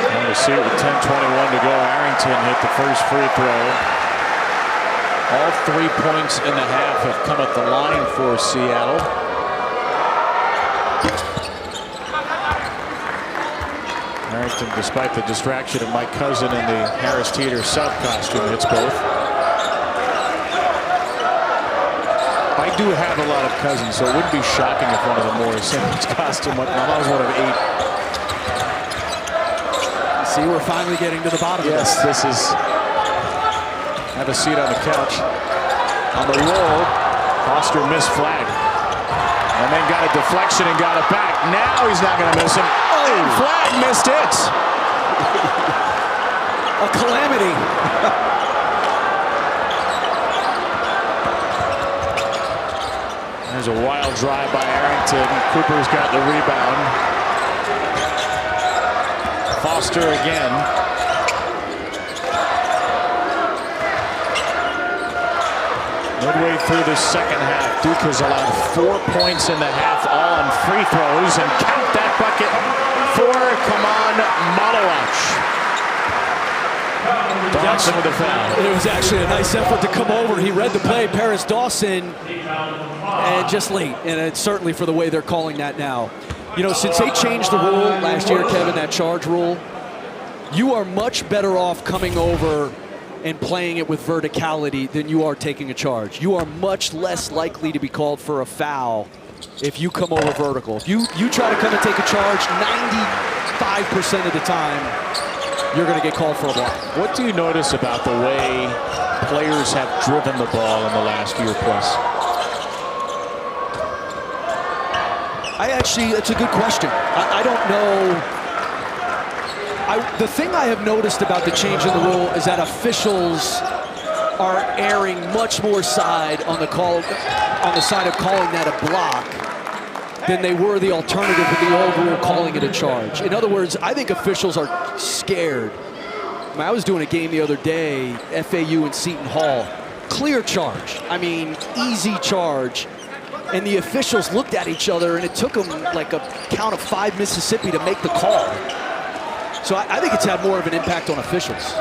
Speaker 2: And to see it with 10:21 to go, Arrington hit the first free throw. All 3 points in the half have come at the line for Seattle. Arrington, despite the distraction of Mike Cousin in the Harris Teeter South costume, hits both. I do have a lot of cousins, so it wouldn't be shocking if one of them wore a Simmons costume. My mom's one of 8.
Speaker 1: See, we're finally getting to the bottom of this.
Speaker 2: Yes, this is. Have a seat on the couch. On the roll, Foster missed Flagg. And then got a deflection and got it back. Now he's not going to miss him. Oh, and Flagg missed it.
Speaker 1: A calamity.
Speaker 2: There's a wild drive by Arrington. Cooper's got the rebound. Foster again. Midway through the second half, Duke has allowed 4 points in the half, all on free throws, and count that bucket for Kaman Malawach. Dawson with a foul.
Speaker 1: It was actually a nice effort to come over. He read the play, Paris Dawson, and just late. And it's certainly for the way they're calling that now. You know, since they changed the rule last year, Kevin, that charge rule, you are much better off coming over and playing it with verticality than you are taking a charge. You are much less likely to be called for a foul if you come over vertical. If you try to come and take a charge, 95% of the time, you're going to get called for a block.
Speaker 2: What do you notice about the way players have driven the ball in the last year plus?
Speaker 1: It's a good question. I don't know. The thing I have noticed about the change in the rule is that officials are erring much more side on the side of calling that a block than they were the alternative with the old rule calling it a charge. In other words, I think officials are scared. I was doing a game the other day, FAU and Seton Hall. Clear charge. I mean, easy charge. And the officials looked at each other, and it took them like a count of 5 Mississippi to make the call. So I think it's had more of an impact on officials.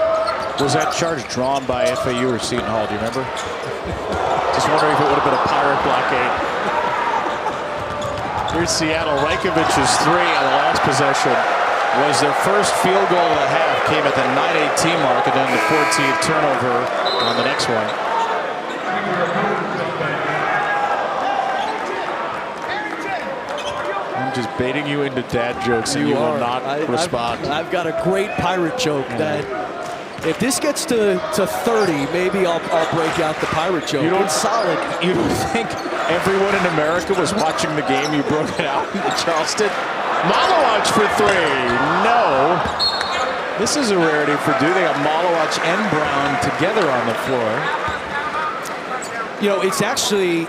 Speaker 2: Was that charge drawn by FAU or Seton Hall? Do you remember? Just wondering if it would have been a Pirate blockade. Here's Seattle. Rajkovic's three on the last possession was their first field goal of the half. Came at the 9:18 mark, and then the 14th turnover on the next one. I'm just baiting you into dad jokes, and you will not respond.
Speaker 1: I've got a great pirate joke that if this gets to 30, maybe I'll break out the pirate joke. It's solid.
Speaker 2: You don't think everyone in America was watching the game you broke it out in Charleston? Malowacz for three. No. This is a rarity for Duke. They got Malowacz and Brown together on the floor.
Speaker 1: You know, it's actually,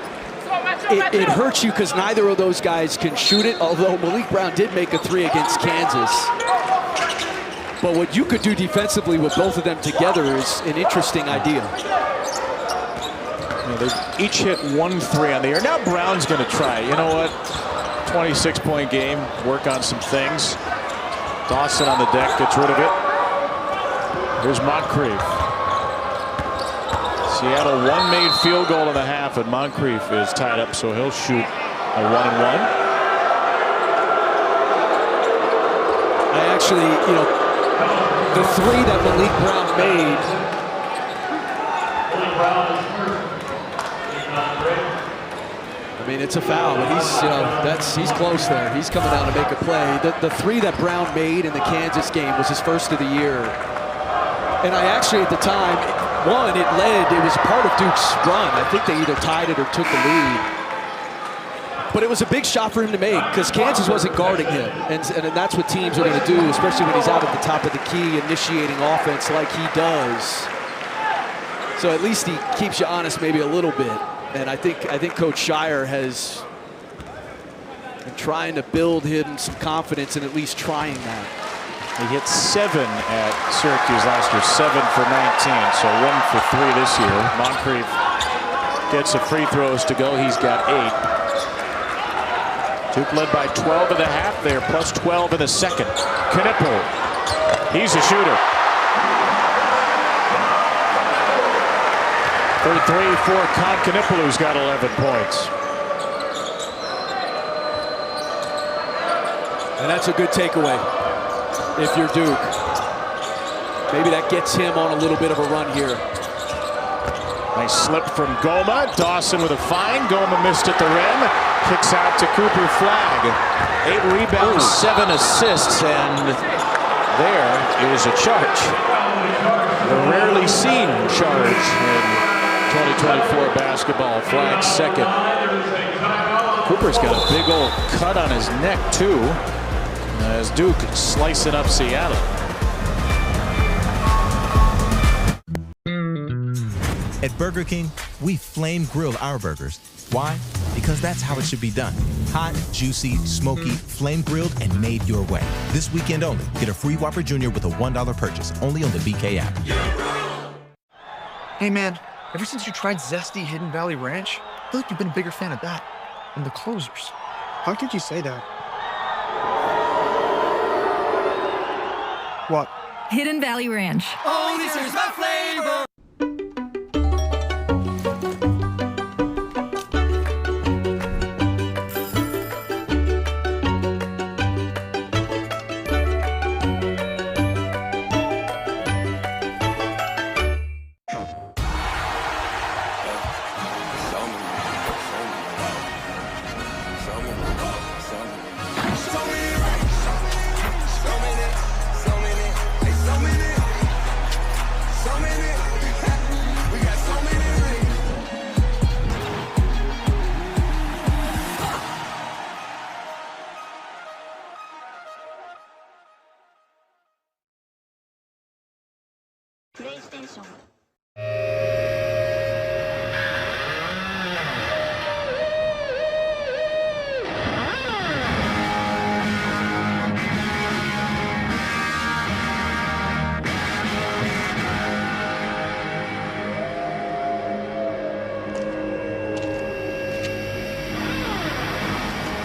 Speaker 1: it hurts you because neither of those guys can shoot it, although Malik Brown did make a three against Kansas. But what you could do defensively with both of them together is an interesting idea.
Speaker 2: They each hit 1 3 on the air. Now Brown's going to try. You know what? 26-point game. Work on some things. Dawson on the deck gets rid of it. Here's Moncrief. Seattle one made field goal in the half, and Moncrief is tied up, so he'll shoot a 1-and-1.
Speaker 1: I actually, you know, the three that Malik Brown made. I mean, it's a foul, but he's, you know, he's close there. He's coming down to make a play. The three that Brown made in the Kansas game was his first of the year. And I actually, at the time, it was part of Duke's run. I think they either tied it or took the lead. But it was a big shot for him to make because Kansas wasn't guarding him. And that's what teams are going to do, especially when he's out at the top of the key, initiating offense like he does. So at least he keeps you honest maybe a little bit. And I think Coach Shire has been trying to build him some confidence in at least trying that.
Speaker 2: He hit 7 at Syracuse last year, 7 for 19, so 1 for 3 this year. Moncrief gets the free throws to go. He's got 8. Duke led by 12 in the half. They're plus 12 in the second. Knueppel, he's a shooter. Third three for Kon Knueppel, who's got 11 points.
Speaker 1: And that's a good takeaway if you're Duke. Maybe that gets him on a little bit of a run here.
Speaker 2: Nice slip from Goma. Dawson with a fine. Goma missed at the rim. Kicks out to Cooper Flagg. 8 rebounds, 7 assists, and there is a charge. A rarely seen charge in 2024 basketball. Flagg's second. Cooper's got a big old cut on his neck, too, as Duke slicing up Seattle.
Speaker 3: At Burger King, we flame grill our burgers. Why? Because that's how it should be done. Hot, juicy, smoky, flame grilled, and made your way. This weekend only, get a free Whopper Jr. with a $1 purchase, only on the BK app.
Speaker 9: Hey man, ever since you tried Zesty Hidden Valley Ranch, I feel like you've been a bigger fan of that than the closers.
Speaker 12: How could you say that? What?
Speaker 15: Hidden Valley Ranch.
Speaker 22: Oh, this is my flavor.
Speaker 17: PlayStation.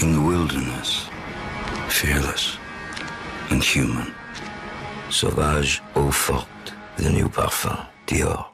Speaker 26: In the wilderness, fearless and human, sauvage eau forte, the new parfum, Dior.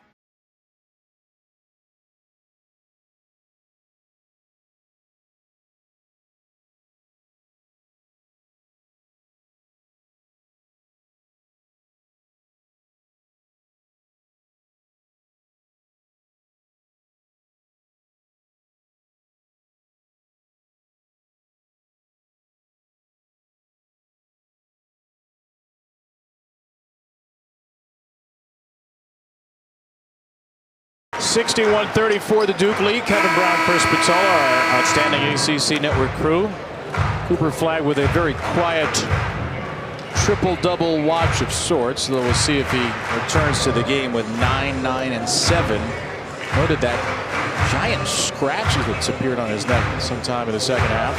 Speaker 2: 61-34, the Duke lead. Kevin Brown, Chris Patola, our outstanding ACC network crew. Cooper Flagg with a very quiet triple-double watch of sorts. Though we'll see if he returns to the game with 9, 9, and 7. Noted that giant scratch that's appeared on his neck sometime in the second half.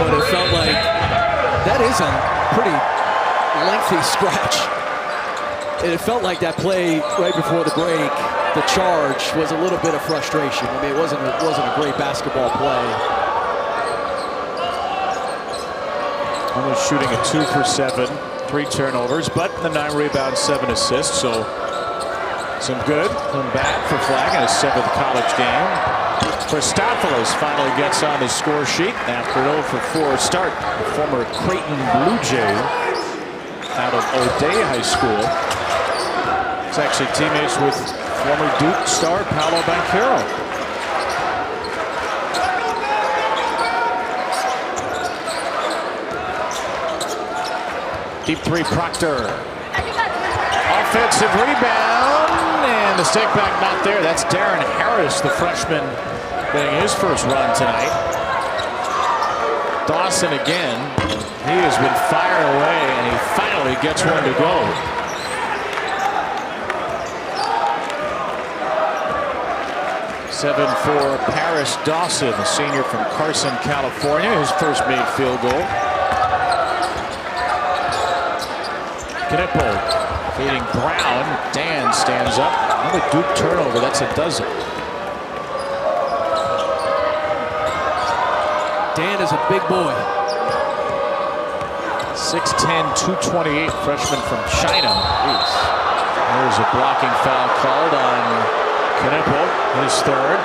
Speaker 1: But it felt like that is a pretty lengthy scratch. It felt like that play right before the break, the charge, was a little bit of frustration. I mean, it wasn't a great basketball play.
Speaker 2: Only shooting at 2 for 7, 3 turnovers, but the 9 rebounds, 7 assists. So some good come back for Flagg in his 7th college game. Christopoulos finally gets on the score sheet after an 0 for 4 start. The former Creighton Blue Jay out of O'Day High School. He's actually teammates with former Duke star Paolo Banchero. Deep 3, Proctor. Offensive rebound, and the stick back not there. That's Darren Harris, the freshman, getting his first run tonight. Dawson again. He has been fired away, and he finally gets one to go. Seven for Paris Dawson, a senior from Carson, California, his first made field goal. Knueppel feeding Brown. Dan stands up. Another Duke turnover. That's a dozen.
Speaker 1: Dan is a big boy.
Speaker 2: 6'10", 228 freshman from China. Jeez. There's a blocking foul called on Knueppel, his third.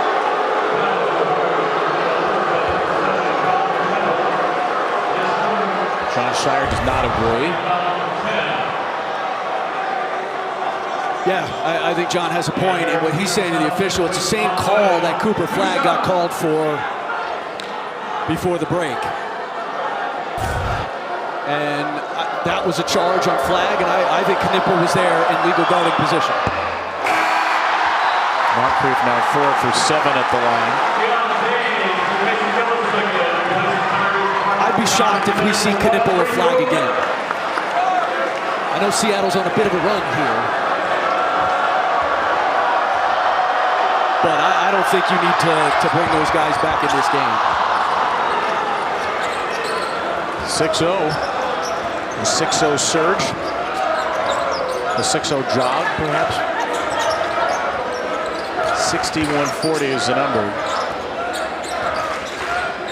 Speaker 2: John Shire does not agree.
Speaker 1: Yeah, I think John has a point in what he's saying to the official. It's the same call that Cooper Flagg got called for before the break. And that was a charge on Flagg, and I think Knueppel was there in legal guarding position.
Speaker 2: Moncrief now 4 for 7 at the line.
Speaker 1: I'd be shocked if we see Knueppel or Flagg again. I know Seattle's on a bit of a run here. But I don't think you need to bring those guys back in this game.
Speaker 2: 6-0. The 6-0 surge. The 6-0 jog, perhaps. 61-40 is the number.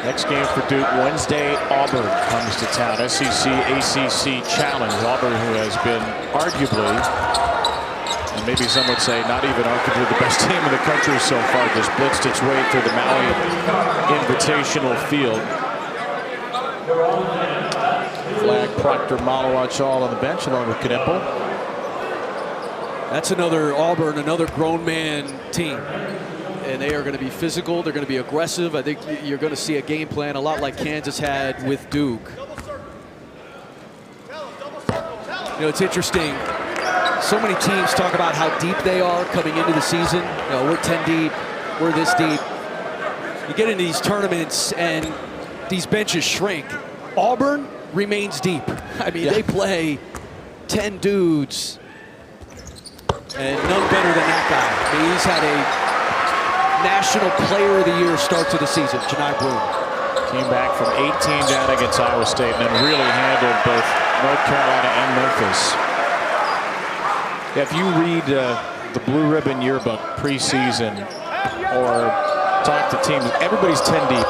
Speaker 2: Next game for Duke, Wednesday, Auburn comes to town. SEC, ACC challenge. Auburn, who has been arguably, and maybe some would say not even arguably the best team in the country so far, just blitzed its way through the Maui Invitational field. Flagg, Proctor, Malawach all on the bench along with Knueppel.
Speaker 1: That's another Auburn, another grown man team. And they are going to be physical, they're going to be aggressive. I think you're going to see a game plan a lot like Kansas had with Duke. You know, it's interesting. So many teams talk about how deep they are coming into the season. You know, we're 10 deep, we're this deep. You get into these tournaments and these benches shrink. Auburn remains deep. I mean, they play 10 dudes and none better than that guy. I mean, he's had a National Player of the Year start to the season, Janai Broome.
Speaker 2: Came back from 18 down against Iowa State and then really handled both North Carolina and Memphis. If you read the Blue Ribbon Yearbook preseason or talk to teams, everybody's 10 deep.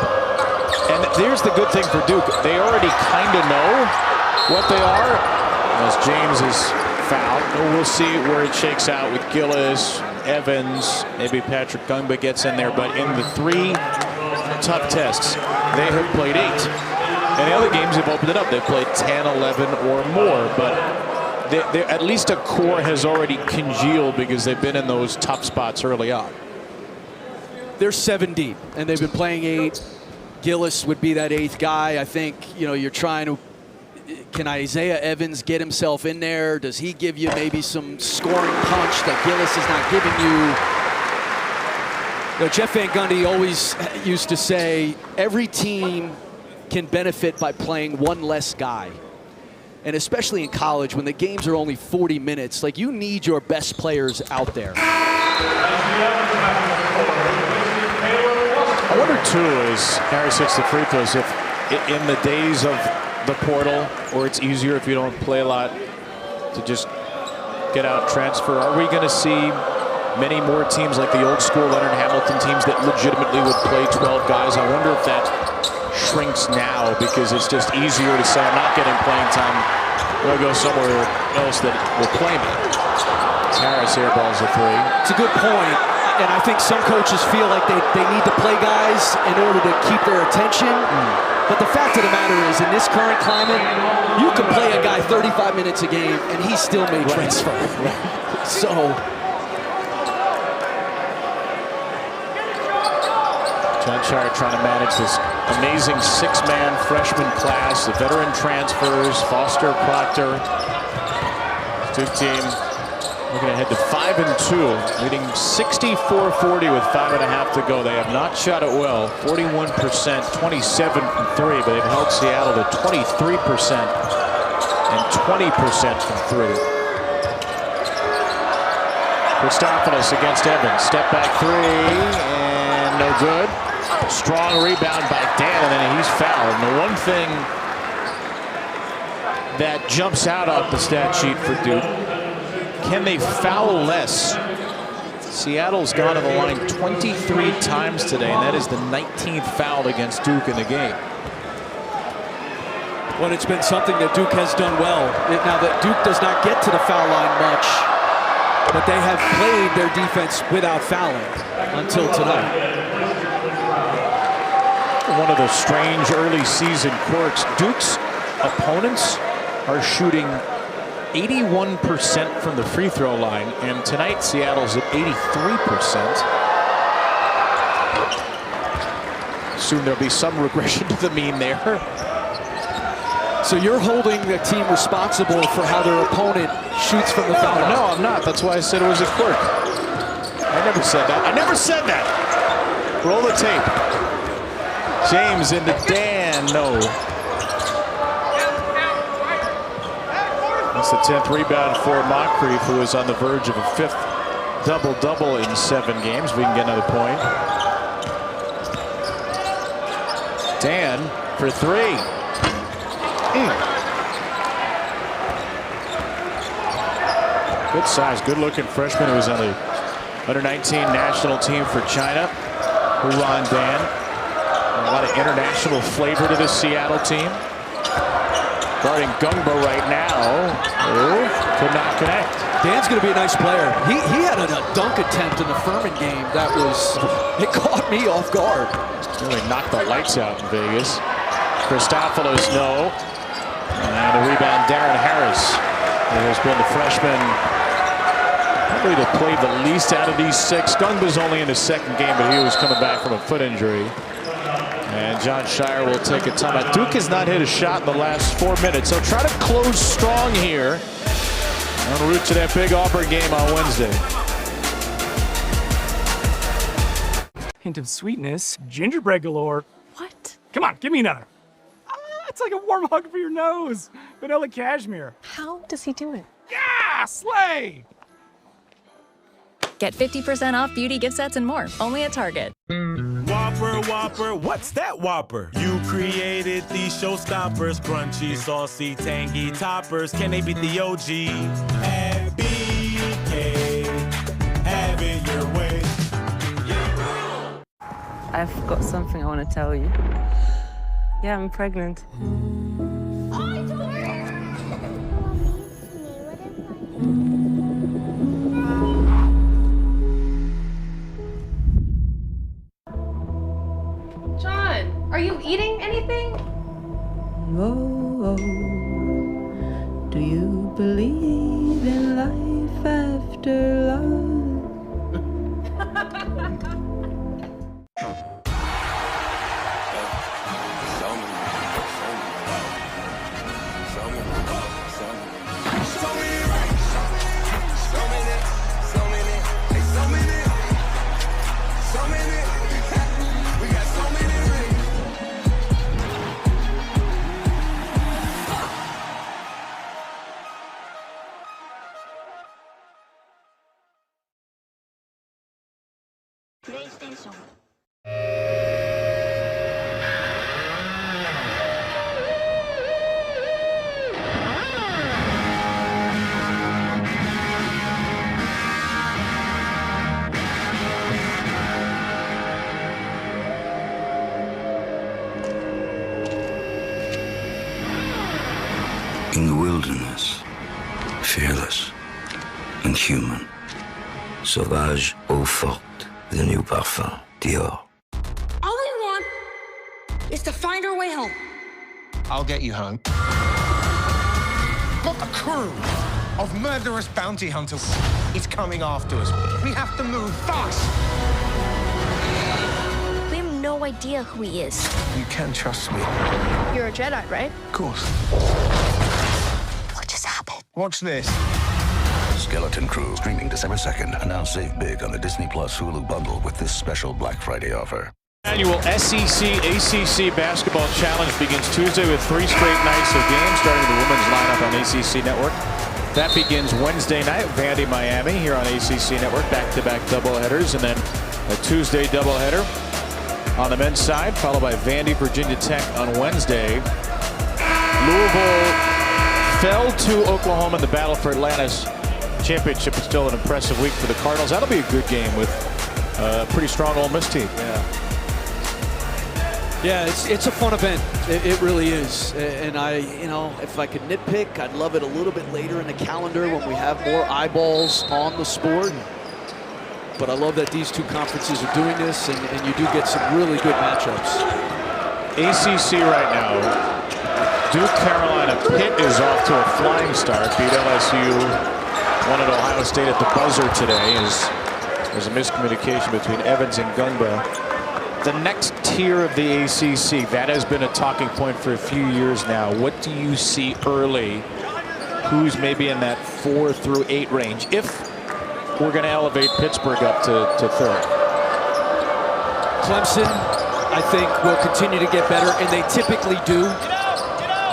Speaker 2: And there's the good thing for Duke. They already kind of know what they are. As James is fouled, we'll see where it shakes out with Gillis, Evans, maybe Patrick Gungba gets in there. But in the 3 tough tests, they have played 8. And the other games have opened it up. They've played 10, 11, or more. But at least a core has already congealed because they've been in those tough spots early on.
Speaker 1: They're 7 deep, and they've been playing 8. Gillis would be that 8th guy. I think, you know, you're trying to can Isaiah Evans get himself in there? Does he give you maybe some scoring punch that Gillis is not giving you? You know, Jeff Van Gundy always used to say, every team can benefit by playing one less guy. And especially in college, when the games are only 40 minutes, like, you need your best players out there.
Speaker 2: I wonder, too, as Harris hits the free throws, if in the days of the portal, or it's easier if you don't play a lot to just get out, transfer, are we going to see many more teams like the old school Leonard Hamilton teams that legitimately would play 12 guys? I wonder if that shrinks now because it's just easier to say, I'm not getting playing time, I'll go somewhere else that will play me. Harris airballs a three.
Speaker 1: It's a good point, and I think some coaches feel like they need to play guys in order to keep their attention. But the fact of the matter is, in this current climate, you can play a guy 35 minutes a game and he still may transfer. So
Speaker 2: John Shire trying to manage this amazing six-man freshman class, the veteran transfers, Foster, Proctor. Duke team looking ahead to 5-2, leading 64-40 with 5.5 to go. They have not shot it well, 41%, 27 from three, but they've held Seattle to 23% and 20% from three. Christopoulos against Evans, step back three, and no good. Strong rebound by Dan, and then he's fouled. And the one thing that jumps out off the stat sheet for Duke, can they foul less? Seattle's gone to the line 23 times today, and that is the 19th foul against Duke in the game.
Speaker 1: Well, it's been something that Duke has done well. Now that Duke does not get to the foul line much, but they have played their defense without fouling until tonight.
Speaker 2: One of the strange early season quirks, Duke's opponents are shooting 81% from the free throw line, and tonight Seattle's at 83%. Assume there'll be some regression to the mean there.
Speaker 1: So you're holding the team responsible for how their opponent shoots from the foul line?
Speaker 2: No, I'm not. That's why I said it was a quirk. I never said that. I never said that. Roll the tape. James into Dan, no. That's the 10th rebound for Moncrief, who is on the verge of a 5th double-double in 7 games. We can get another point. Dan for three. Good size, good-looking freshman who was on the under-19 national team for China. Hulan Dan. A lot of international flavor to this Seattle team. Guarding Gungba right now. Oh, could not connect.
Speaker 1: Dan's going to be a nice player. He had a dunk attempt in the Furman game that was, it caught me off guard.
Speaker 2: Really knocked the lights out in Vegas. Christopoulos, no. And a rebound, Darren Harris. There's been the freshman probably to play the least out of these 6. Gungba's only in his 2nd game, but he was coming back from a foot injury. And John Shire will take a timeout. Duke has not hit a shot in the last 4 minutes, so try to close strong here. En route to that big Auburn game on Wednesday.
Speaker 9: Hint of sweetness, gingerbread galore.
Speaker 15: What?
Speaker 9: Come on, give me another. It's like a warm hug for your nose. Vanilla cashmere.
Speaker 15: How does he do it?
Speaker 9: Yeah, slay!
Speaker 15: Get 50% off beauty gift sets and more, only at Target.
Speaker 5: Whopper, Whopper, what's that Whopper? You created these showstoppers, crunchy, saucy, tangy toppers. Can they beat the OG? At BK, have it your way.
Speaker 12: I've got something I want to tell you. Yeah, I'm pregnant.
Speaker 8: John, are you eating anything?
Speaker 12: Oh, do you believe in life after love?
Speaker 17: PlayStation.
Speaker 26: In the wilderness, fearless and human. Sauvage eau forte, the new parfum, Dior.
Speaker 17: All we want is to find our way home.
Speaker 16: I'll get you home. But a crew of murderous bounty hunters is coming after us. We have to move fast.
Speaker 17: We have no idea who he is.
Speaker 16: You can trust me.
Speaker 13: You're a Jedi, right?
Speaker 16: Of course.
Speaker 17: What just happened?
Speaker 16: Watch this.
Speaker 26: Skeleton Crew, streaming December 2nd. And now save big on the Disney Plus Hulu bundle with this special Black Friday offer.
Speaker 2: Annual SEC ACC Basketball Challenge begins Tuesday with 3 straight nights of games, starting the women's lineup on ACC Network. That begins Wednesday night, Vandy, Miami, here on ACC Network, back-to-back doubleheaders, and then a Tuesday doubleheader on the men's side, followed by Vandy, Virginia Tech on Wednesday. Louisville fell to Oklahoma in the battle for Atlanta's championship, but still an impressive week for the Cardinals. That'll be a good game with a pretty strong Ole Miss team.
Speaker 1: Yeah, it's a fun event. It really is. And if I could nitpick, I'd love it a little bit later in the calendar when we have more eyeballs on the sport. But I love that these two conferences are doing this, and you do get some really good matchups.
Speaker 2: ACC right now, Duke, Carolina. Pitt is off to a flying start. Beat LSU, won at Ohio State at the buzzer today. There's a miscommunication between Evans and Gungba. The next tier of the ACC, that has been a talking point for a few years now. What do you see early? Who's maybe in that 4 through 8 range, if we're going to elevate Pittsburgh up to third?
Speaker 1: Clemson, I think, will continue to get better, and they typically do.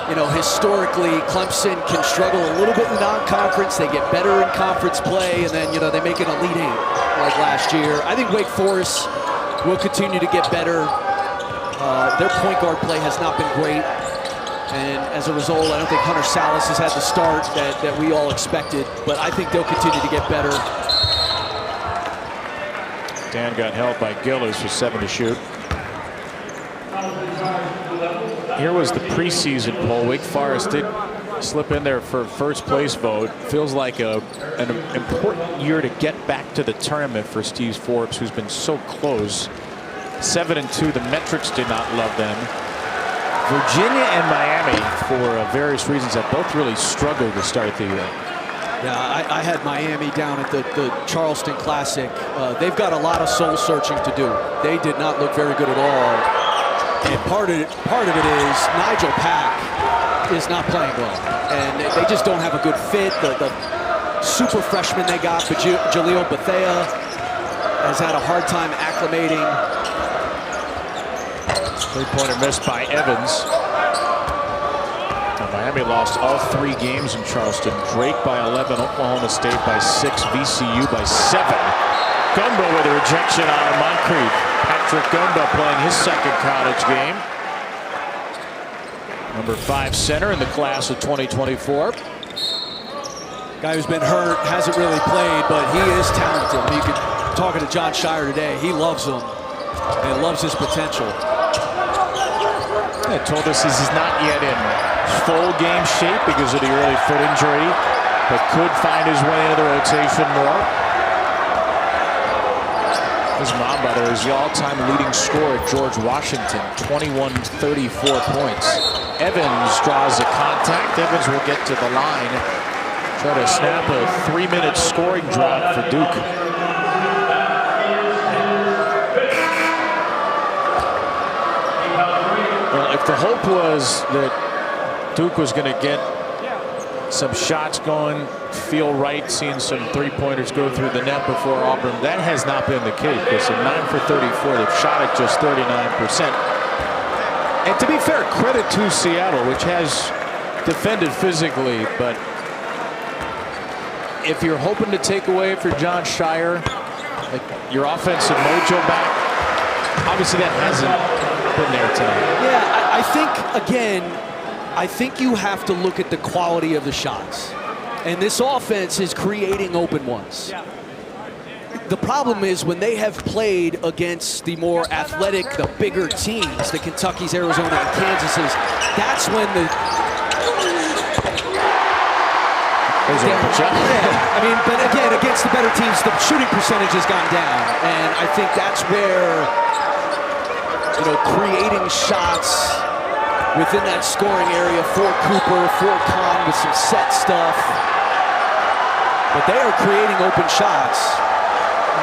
Speaker 1: You know, historically, Clemson can struggle a little bit in non-conference. They get better in conference play, and then, they make an Elite Eight like last year. I think Wake Forest will continue to get better. Their point guard play has not been great. And as a result, I don't think Hunter Salas has had the start that we all expected. But I think they'll continue to get better.
Speaker 2: Dan got helped by Gillis with 7 to shoot. Here was the preseason poll. Wake Forest did slip in there for first place vote. Feels like an important year to get back to the tournament for Steve Forbes, who's been so close. 7-2. The metrics did not love them. Virginia and Miami, for various reasons, have both really struggled to start the year.
Speaker 1: Yeah, I had Miami down at the Charleston Classic. They've got a lot of soul searching to do. They did not look very good at all. And part of it is Nigel Pack is not playing well, and they just don't have a good fit. The super freshman they got, but Jaleel Bethea has had a hard time acclimating.
Speaker 2: 3-pointer missed by Evans. And Miami lost all 3 games in Charleston. Drake by 11, Oklahoma State by 6, VCU by 7. Gumbo with a rejection on Moncrief. Patrick Gumbo playing his second college game. Number 5 center in the class of 2024.
Speaker 1: Guy who's been hurt, hasn't really played, but he is talented. You could talking to John Shire today. He loves him and loves his potential.
Speaker 2: They told us he's not yet in full game shape because of the early foot injury, but could find his way into the rotation more. His mom, by the way, is the all-time leading scorer at George Washington, 21-34 points. Evans draws a contact. Evans will get to the line. Try to snap a 3-minute scoring drought for Duke. Well, if the hope was that Duke was going to get some shots going, feel right, seeing some three-pointers go through the net before Auburn. That has not been the case. It's a 9 for 34. They've shot at just 39%. And to be fair, credit to Seattle, which has defended physically, but if you're hoping to take away for John Shire, like your offensive mojo back, obviously that hasn't been there tonight.
Speaker 1: Yeah, I think, again, I think you have to look at the quality of the shots. And this offense is creating open ones. The problem is when they have played against the more athletic, the bigger teams, the Kentuckys, Arizona, and Kansases, that's when the... I mean, but again, against the better teams, the shooting percentage has gone down. And I think that's where, you know, creating shots within that scoring area for Cooper, for Kon with some set stuff. But they are creating open shots.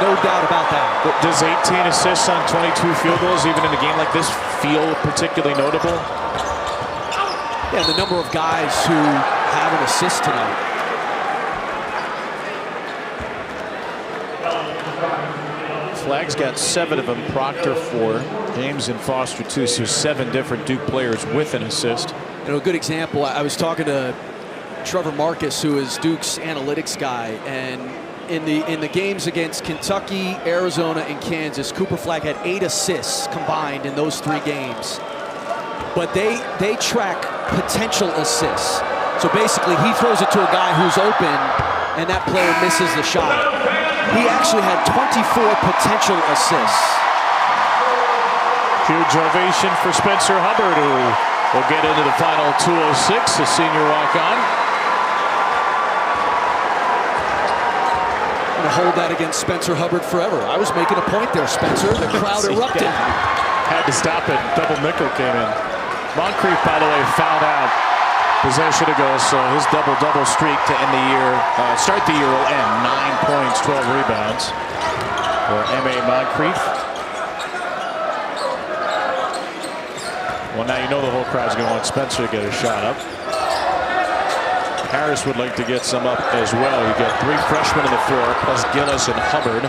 Speaker 1: No doubt about that.
Speaker 2: Does 18 assists on 22 field goals, even in a game like this, feel particularly notable?
Speaker 1: Yeah, the number of guys who have an assist tonight.
Speaker 2: Flagg's got 7 of them, Proctor 4, James and Foster 2, so 7 different Duke players with an assist.
Speaker 1: You know, a good example, I was talking to Trevor Marcus, who is Duke's analytics guy, and in the games against Kentucky, Arizona, and Kansas, Cooper Flagg had 8 assists combined in those 3 games. But they track potential assists. So basically, he throws it to a guy who's open, and that player misses the shot. He actually had 24 potential assists.
Speaker 2: Huge ovation for Spencer Hubbard, who will get into the final 206, a senior walk-on.
Speaker 1: I'm gonna hold that against Spencer Hubbard forever. I was making a point there, Spencer. The crowd erupted.
Speaker 2: Had to stop it. Double nickel came in. Moncrief, by the way, fouled out. Possession to go, so his double-double streak to end the year, start the year will end. 9 points, 12 rebounds for M.A. Moncrief. Well, now you know the whole crowd's going to want Spencer to get a shot up. Harris would like to get some up as well. You got 3 freshmen on the floor, plus Gillis and Hubbard.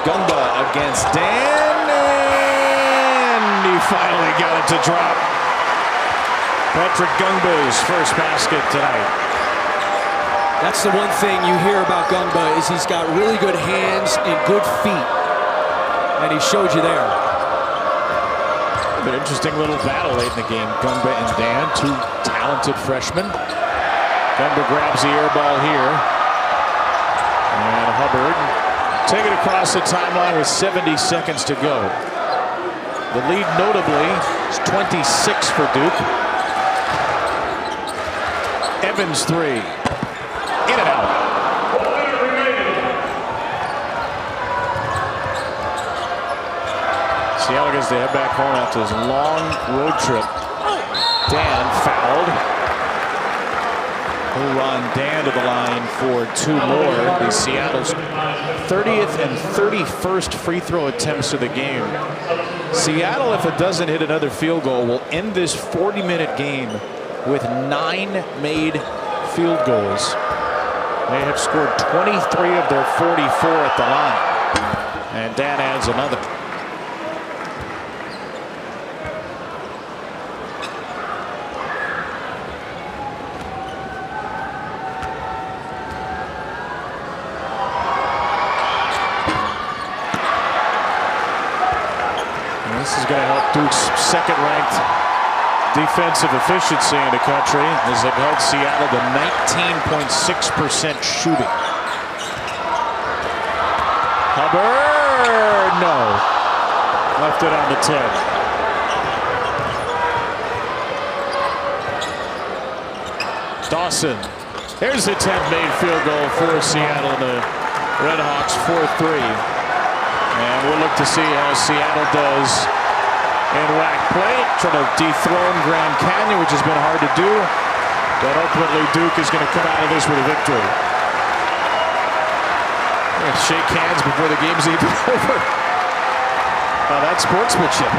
Speaker 2: Gumba against Dan, and he finally got it to drop. Patrick Gumba's first basket tonight.
Speaker 1: That's the one thing you hear about Gumba is he's got really good hands and good feet. And he showed you there.
Speaker 2: An interesting little battle late in the game. Gumba and Dan, 2 talented freshmen. Gumba grabs the air ball here. And Hubbard take it across the timeline with 70 seconds to go. The lead notably is 26 for Duke. Evans 3. In and out. Seattle gets to head back home after his long road trip. Dan fouled. Who run Dan to the line for 2 more. The Seattle's 30th and 31st free throw attempts of the game. Seattle, if it doesn't hit another field goal, will end this 40-minute game with 9 made field goals. They have scored 23 of their 44 at the line. And Dan adds another. And this is going to help Duke's second-ranked defensive efficiency in the country as they've held Seattle to 19.6% shooting. Hubbard, no. Left it on the 10. Dawson. There's the 10th made field goal for Seattle. The Redhawks 4-3. And we'll look to see how Seattle does in WAC play, trying to dethrone Grand Canyon, which has been hard to do. But ultimately, Duke is going to come out of this with a victory. Shake hands before the game's even over. That's sportsmanship.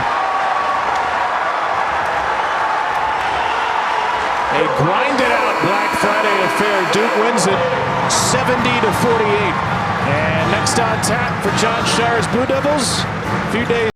Speaker 2: A grinded out Black Friday affair. Duke wins it 70-48. And next on tap for John Shire's Blue Devils, a few days